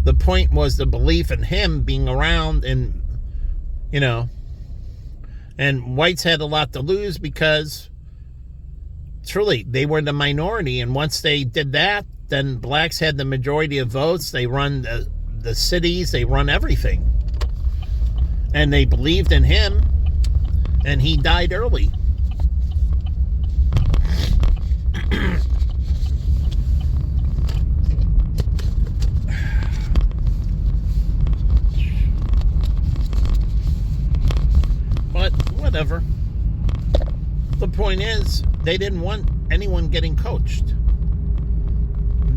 the point was the belief in him being around, and, you know, and whites had a lot to lose because truly they were the minority. And once they did that, then blacks had the majority of votes. They run the cities, they run everything. And they believed in him, and he died early. But whatever. The point is, they didn't want anyone getting coached.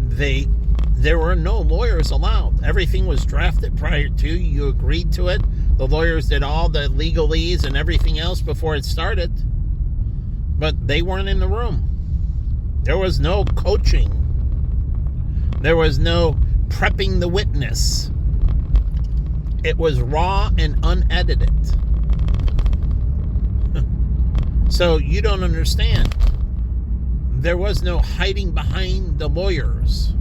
There were no lawyers allowed. Everything was drafted prior to. You agreed to it. The lawyers did all the legalese and everything else before it started. But they weren't in the room. There was no coaching. There was no prepping the witness. It was raw and unedited. So you don't understand. There was no hiding behind the lawyers.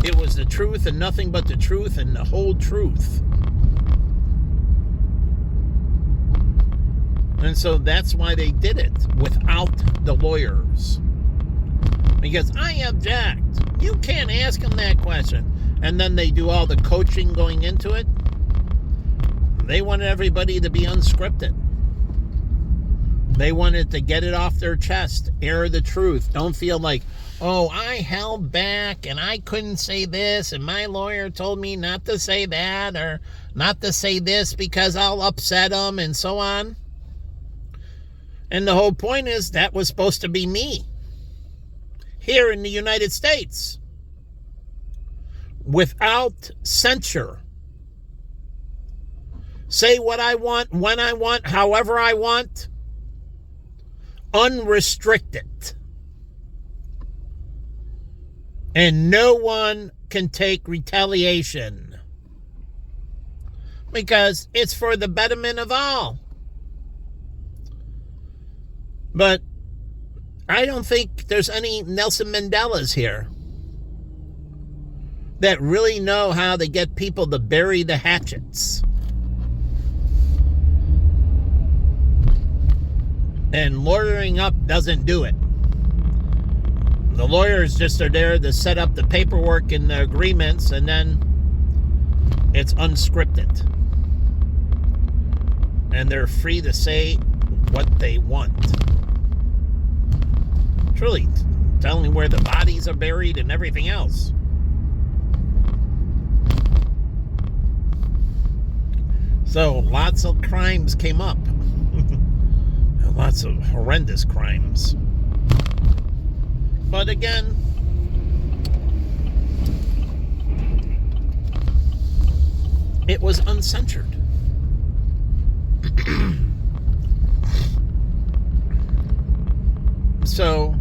It was the truth and nothing but the truth and the whole truth. And so that's why they did it without the lawyers. Because I object. You can't ask them that question. And then they do all the coaching going into it. They wanted everybody to be unscripted. They wanted to get it off their chest, air the truth. Don't feel like, oh, I held back and I couldn't say this and my lawyer told me not to say that or not to say this because I'll upset them and so on. And the whole point is that was supposed to be me here in the United States without censure. Say what I want, when I want, however I want. Unrestricted. And no one can take retaliation. Because it's for the betterment of all. But I don't think there's any Nelson Mandelas here that really know how to get people to bury the hatchets. And lawyering up doesn't do it. The lawyers just are there to set up the paperwork and the agreements, and then it's unscripted. and they're free to say what they want. Truly, telling where the bodies are buried and everything else. So lots of crimes came up. Lots of horrendous crimes. But again, it was uncensored. So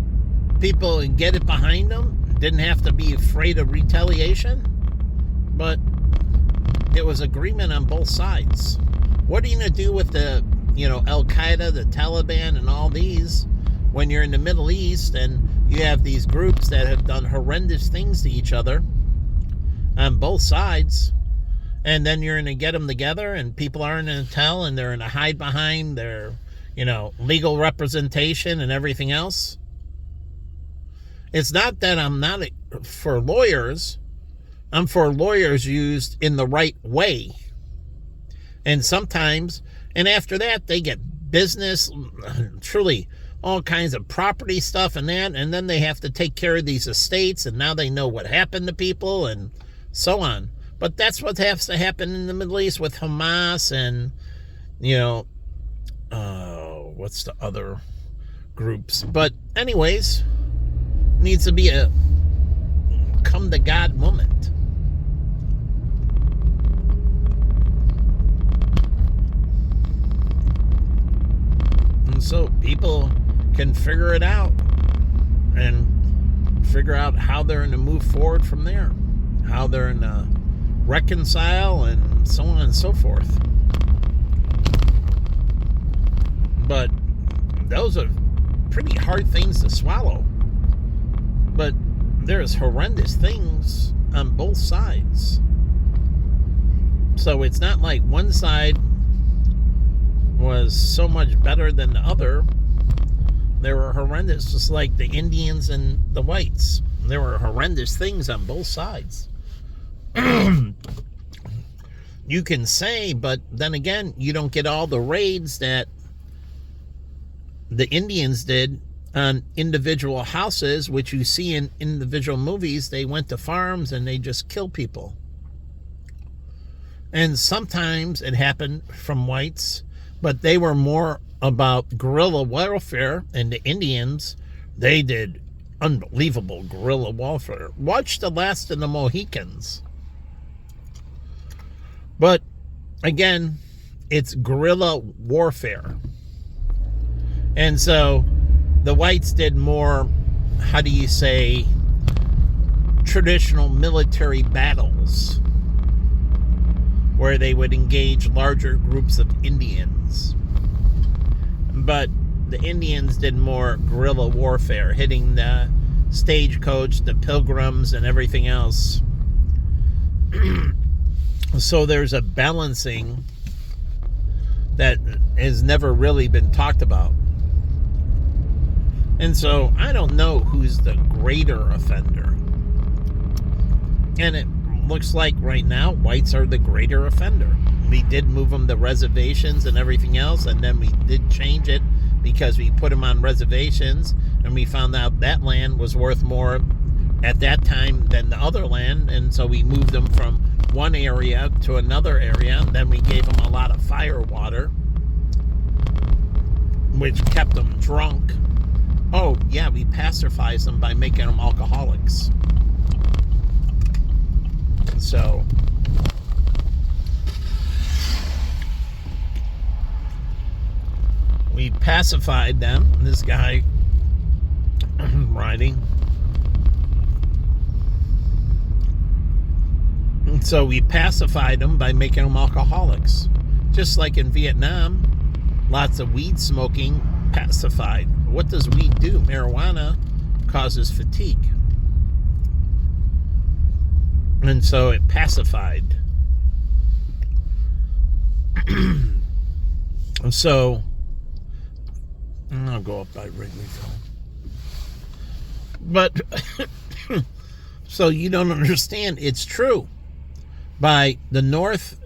people can get it behind them. Didn't have to be afraid of retaliation. But it was agreement on both sides. What are you going to do with the, Al-Qaeda, the Taliban, and all these when you're in the Middle East and you have these groups that have done horrendous things to each other on both sides, and then you're going to get them together and people aren't going to tell and they're going to hide behind their, legal representation and everything else? It's not that I'm not for lawyers. I'm for lawyers used in the right way. And sometimes, and after that, they get business, truly all kinds of property stuff and that, and then they have to take care of these estates, and now they know what happened to people and so on. But that's what has to happen in the Middle East with Hamas and, what's the other groups? But anyways, needs to be a come to God moment. And so people can figure it out and figure out how they're going to move forward from there, how they're going to reconcile and so on and so forth. But those are pretty hard things to swallow. But there's horrendous things on both sides. So it's not like one side was so much better than the other. There were horrendous, just like the Indians and the whites. There were horrendous things on both sides. You can say, but then again, you don't get all the raids that the Indians did on individual houses, which you see in individual movies. They went to farms and they just kill people. And sometimes it happened from whites, but they were more about guerrilla warfare, and the Indians, they did unbelievable guerrilla warfare. Watch The Last of the Mohicans. But again, it's guerrilla warfare. And so the whites did more, traditional military battles, where they would engage larger groups of Indians. But the Indians did more guerrilla warfare, hitting the stagecoach, the pilgrims, and everything else. So there's a balancing that has never really been talked about. And so I don't know who's the greater offender. And it looks like right now whites are the greater offender. We did move them to reservations and everything else, and then we did change it because we put them on reservations and we found out that land was worth more at that time than the other land, and so we moved them from one area to another area, and then we gave them a lot of fire water, which kept them drunk. Oh yeah, we pacifized them by making them alcoholics. So we pacified them. This guy writing. So we pacified them by making them alcoholics. Just like in Vietnam, lots of weed smoking pacified. What does weed do? Marijuana causes fatigue. And so it pacified. So I'll go up by Wrigleyville. But so you don't understand, it's true. By the North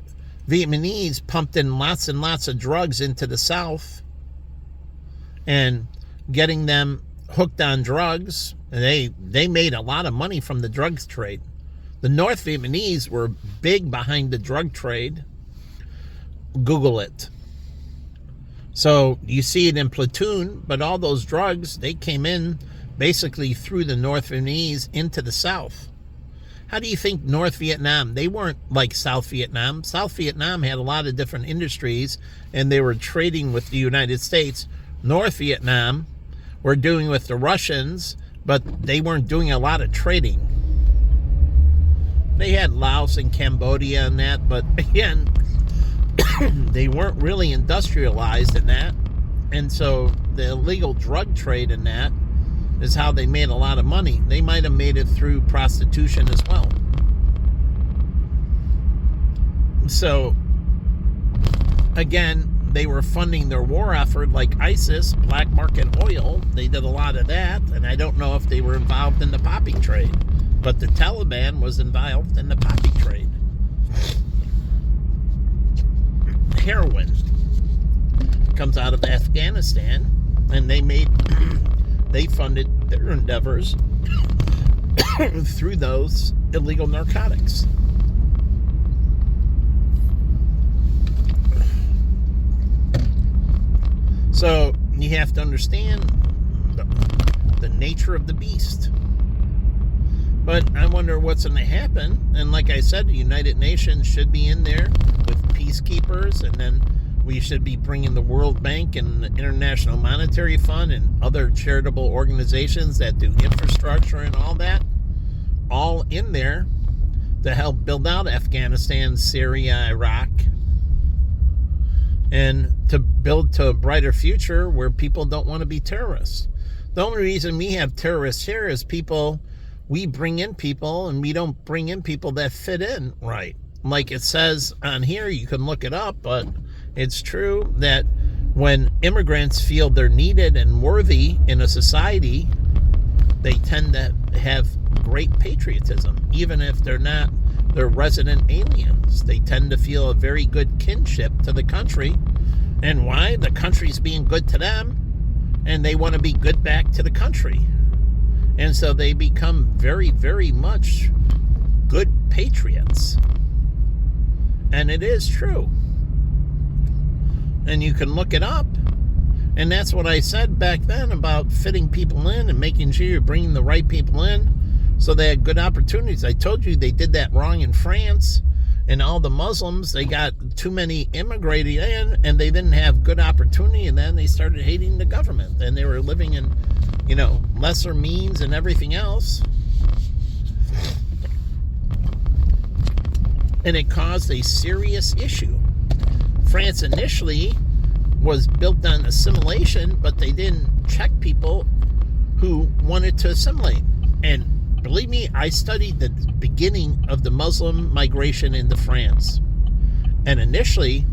Vietnamese pumped in lots and lots of drugs into the South and getting them hooked on drugs. And they made a lot of money from the drugs trade. The North Vietnamese were big behind the drug trade. Google it. So you see it in Platoon, but all those drugs, they came in basically through the North Vietnamese into the South. How do you think North Vietnam, they weren't like South Vietnam. South Vietnam had a lot of different industries, and they were trading with the United States. North Vietnam were doing with the Russians, but they weren't doing a lot of trading. They had Laos and Cambodia and that, but again, they weren't really industrialized in that. And so the illegal drug trade in that is how they made a lot of money. They might have made it through prostitution as well. So, again, they were funding their war effort like ISIS, black market oil. They did a lot of that, and I don't know if they were involved in the poppy trade. But the Taliban was involved in the poppy trade. Heroin comes out of Afghanistan, and they funded their endeavors through those illegal narcotics. So you have to understand the nature of the beast. But I wonder what's going to happen. And like I said, the United Nations should be in there with peacekeepers, and then we should be bringing the World Bank and the International Monetary Fund and other charitable organizations that do infrastructure and all that, all in there to help build out Afghanistan, Syria, Iraq, and to build to a brighter future where people don't want to be terrorists. The only reason we have terrorists here is we bring in people, and we don't bring in people that fit in right. Like it says on here, you can look it up, but it's true that when immigrants feel they're needed and worthy in a society, they tend to have great patriotism, even if they're resident aliens. They tend to feel a very good kinship to the country. And why? The country's being good to them, and they want to be good back to the country. And so they become very, very much good patriots. And it is true. And you can look it up. And that's what I said back then about fitting people in and making sure you're bringing the right people in so they had good opportunities. I told you they did that wrong in France. And all the Muslims, they got too many immigrating in, and they didn't have good opportunity, and then they started hating the government. And they were living in, lesser means and everything else. And it caused a serious issue. France initially was built on assimilation, but they didn't check people who wanted to assimilate. And believe me, I studied the beginning of the Muslim migration into France. And initially,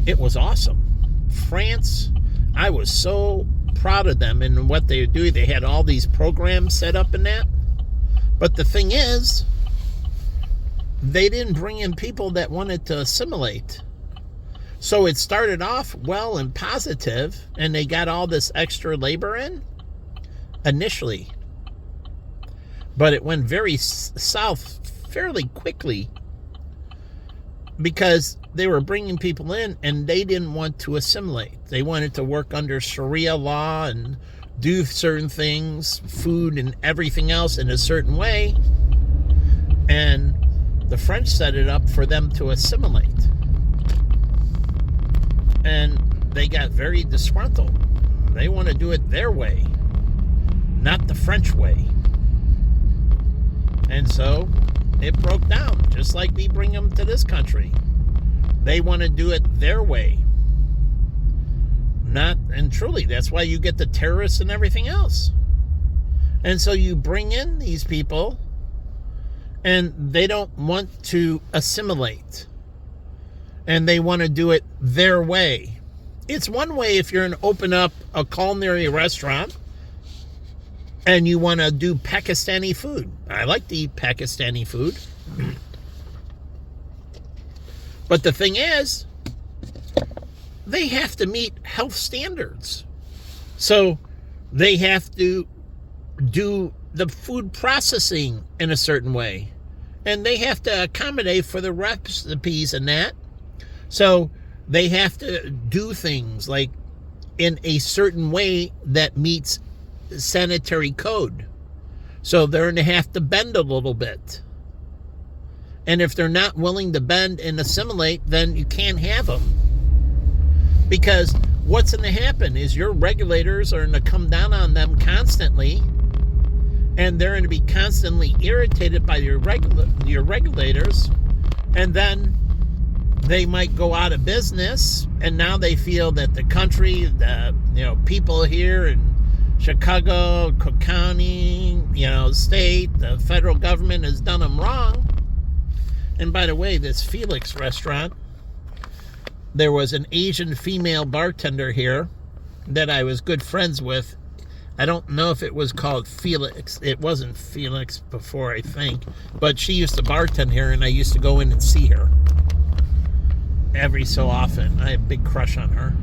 it was awesome. France, I was so proud of them and what they were doing. They had all these programs set up in that. But the thing is, they didn't bring in people that wanted to assimilate. So it started off well and positive, and they got all this extra labor in initially. But it went very south fairly quickly because they were bringing people in and they didn't want to assimilate. They wanted to work under Sharia law and do certain things, food and everything else in a certain way. And the French set it up for them to assimilate. And they got very disgruntled. They want to do it their way, not the French way. And so it broke down, just like we bring them to this country. They want to do it their way. And truly, that's why you get the terrorists and everything else. And so you bring in these people, and they don't want to assimilate. And they want to do it their way. It's one way if you're going to open up a culinary restaurant and you want to do Pakistani food. I like to eat Pakistani food. But the thing is, they have to meet health standards. So they have to do the food processing in a certain way. And they have to accommodate for the recipes and that. So they have to do things like in a certain way that meets sanitary code. So they're going to have to bend a little bit. And if they're not willing to bend and assimilate, then you can't have them. Because what's going to happen is your regulators are going to come down on them constantly, and they're going to be constantly irritated by your regulators, and then they might go out of business, and now they feel that the country, the people here in Chicago, Cook County, state, the federal government has done them wrong. And by the way, this Felix restaurant, there was an Asian female bartender here that I was good friends with. I don't know if it was called Felix. It wasn't Felix before, I think. But she used to bartend here, and I used to go in and see her every so often. I had a big crush on her.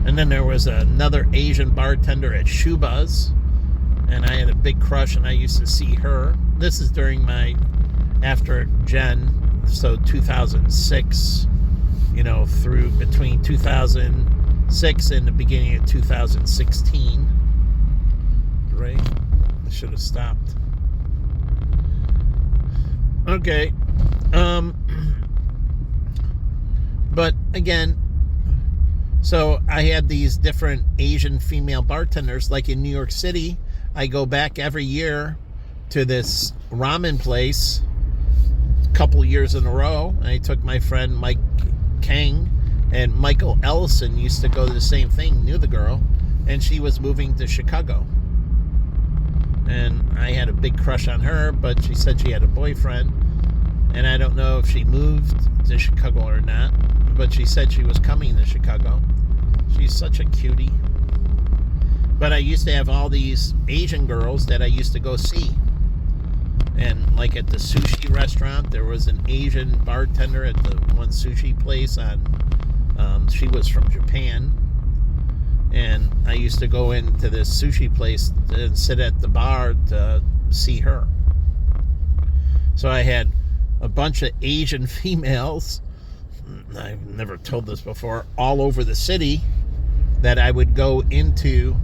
And then there was another Asian bartender at Shuba's, and I had a big crush, and I used to see her. This is during after Jen, so 2006, through between 2006 and the beginning of 2016. Right? I should have stopped. Okay. But again, so I had these different Asian female bartenders. Like in New York City, I go back every year to this ramen place a couple years in a row. And I took my friend Mike Kang, and Michael Ellison used to go to the same thing, knew the girl, and she was moving to Chicago. And I had a big crush on her, but she said she had a boyfriend, and I don't know if she moved to Chicago or not, but she said she was coming to Chicago. She's such a cutie. But I used to have all these Asian girls that I used to go see. And like at the sushi restaurant, there was an Asian bartender at the one sushi place she was from Japan. And I used to go into this sushi place and sit at the bar to see her. So I had a bunch of Asian females, I've never told this before, all over the city, that I would go into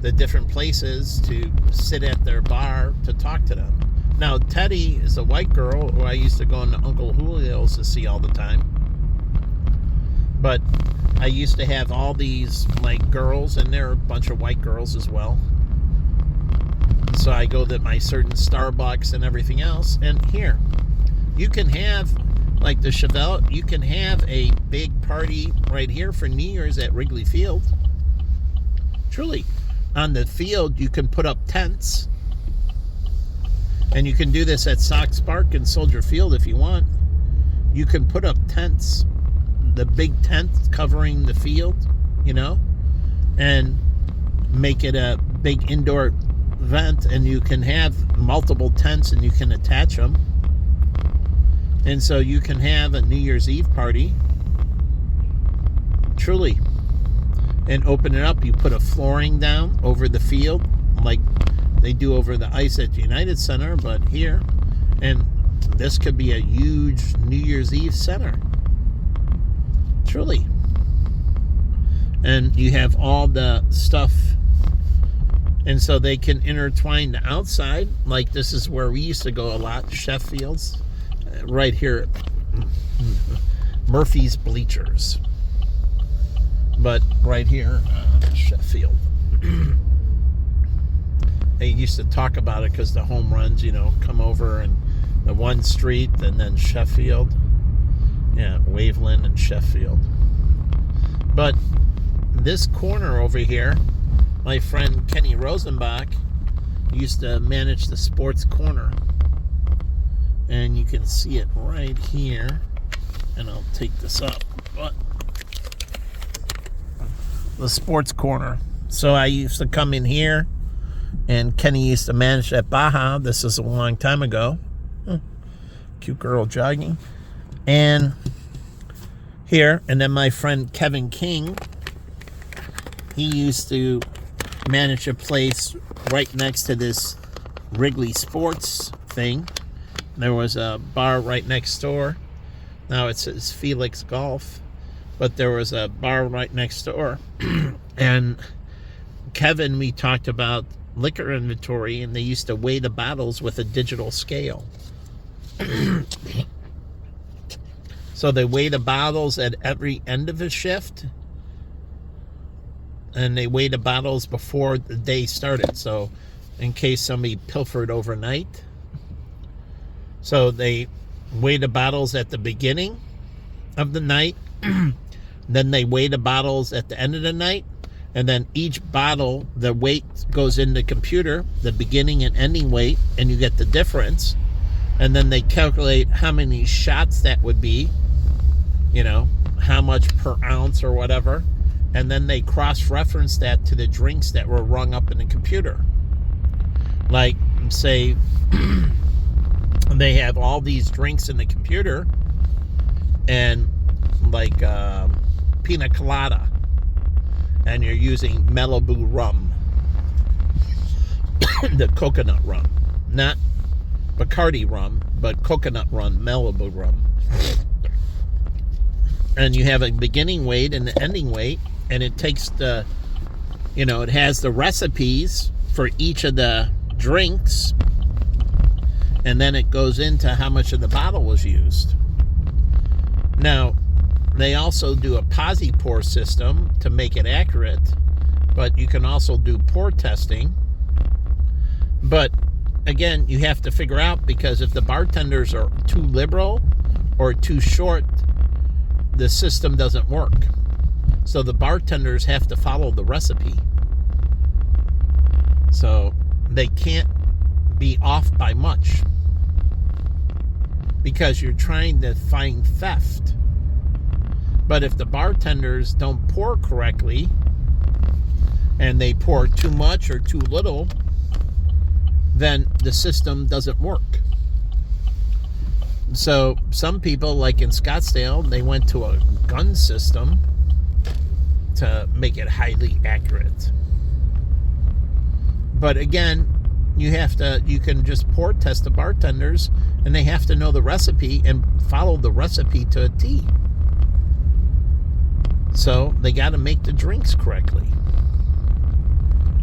the different places to sit at their bar to talk to them. Now, Teddy is a white girl who I used to go into Uncle Julio's to see all the time. But I used to have all these, girls, and there are a bunch of white girls as well. So I go to my certain Starbucks and everything else. And here, you can have, like the Chevelle, you can have a big party right here for New Year's at Wrigley Field. Truly. On the field, you can put up tents. And you can do this at Sox Park and Soldier Field if you want. You can put up tents, the big tent covering the field, and make it a big indoor event, and you can have multiple tents and you can attach them. And so you can have a New Year's Eve party, truly, and open it up. You put a flooring down over the field like they do over the ice at the United Center, but here, and this could be a huge New Year's Eve center. Truly. And you have all the stuff, and so they can intertwine the outside. Like this is where we used to go a lot, Sheffield's, right here, Murphy's Bleachers. But right here, Sheffield. They used to talk about it because the home runs, come over and the one street and then Sheffield. Yeah, Waveland and Sheffield. But this corner over here, my friend Kenny Rosenbach used to manage the sports corner. And you can see it right here. And I'll take this up. But the sports corner. So I used to come in here, and Kenny used to manage at Baja. This is a long time ago. Cute girl jogging. And here, and then my friend Kevin King, he used to manage a place right next to this Wrigley Sports thing. There was a bar right next door. Now it says Felix Golf, but there was a bar right next door. And Kevin, we talked about liquor inventory, and they used to weigh the bottles with a digital scale. So they weigh the bottles at every end of a shift, and they weigh the bottles before the day started, so in case somebody pilfered overnight. So they weigh the bottles at the beginning of the night, then they weigh the bottles at the end of the night, and then each bottle, the weight goes in the computer, the beginning and ending weight, and you get the difference. And then they calculate how many shots that would be, you know, how much per ounce or whatever. And then they cross-reference that to the drinks that were rung up in the computer. Like, say, they have all these drinks in the computer, and like pina colada, and you're using Malibu rum, the coconut rum, not Bacardi rum, but coconut rum, Malibu rum. And you have a beginning weight and the ending weight, and it takes the, you know, it has the recipes for each of the drinks, and then it goes into how much of the bottle was used. Now, they also do a posi pour system to make it accurate, but you can also do pour testing. But again, you have to figure out, because if the bartenders are too liberal or too short, the system doesn't work. So the bartenders have to follow the recipe. So they can't be off by much, because you're trying to find theft. But if the bartenders don't pour correctly, and they pour too much or too little, then the system doesn't work. So some people, like in Scottsdale, they went to a gun system to make it highly accurate. But again, you can just pour test the bartenders, and they have to know the recipe and follow the recipe to a T. So they got to make the drinks correctly.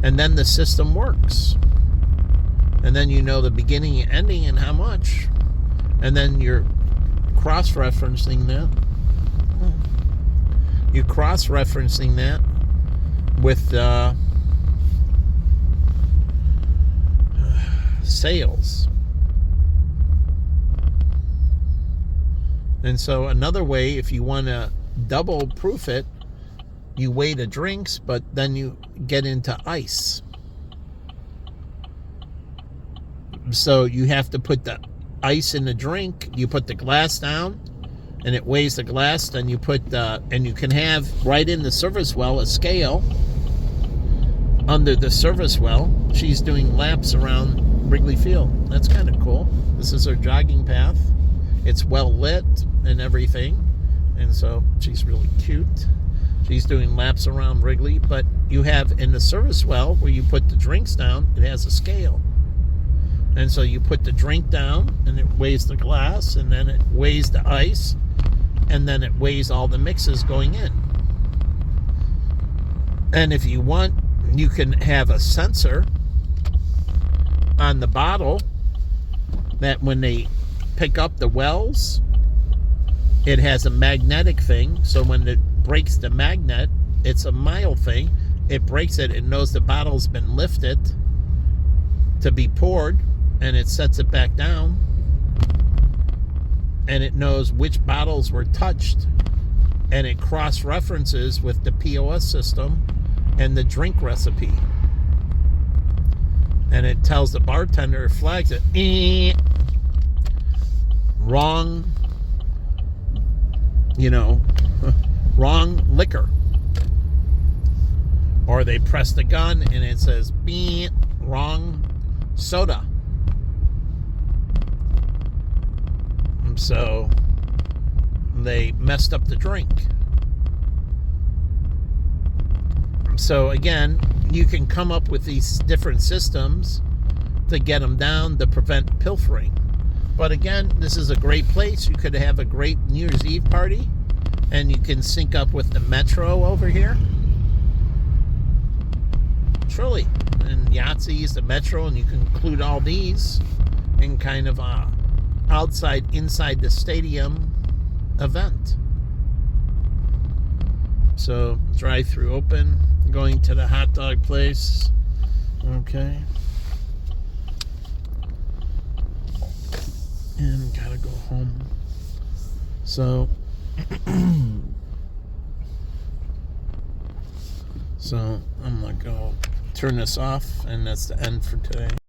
And then the system works. And then you know the beginning and ending and how much. And then you're cross-referencing that. You're cross-referencing that with sales. And so another way, if you want to double proof it, you weigh the drinks, but then you get into ice. So you have to put the ice in the drink, you put the glass down, and it weighs the glass, then you put and you can have right in the service well a scale under the service well. She's doing laps around Wrigley Field. That's kind of cool. This is her jogging path. It's well lit and everything, and so she's really cute. She's doing laps around Wrigley, but you have in the service well where you put the drinks down, it has a scale. And so you put the drink down, and it weighs the glass, and then it weighs the ice, and then it weighs all the mixes going in. And if you want, you can have a sensor on the bottle that when they pick up the wells, it has a magnetic thing. So when it breaks the magnet, it's a mild thing. It breaks it, it knows the bottle's been lifted to be poured, and it sets it back down, and it knows which bottles were touched, and it cross-references with the POS system and the drink recipe, and it tells the bartender, it flags it, wrong, wrong liquor. Or they press the gun and it says, wrong soda. So they messed up the drink. So again, you can come up with these different systems to get them down to prevent pilfering. But again, this is a great place. You could have a great New Year's Eve party, and you can sync up with the metro over here. Truly. And Yahtzee's, the metro, and you can include all these in kind of a outside, inside the stadium event. So, drive-through open. Going to the hot dog place. Okay. And gotta go home. So, I'm gonna go turn this off, and that's the end for today.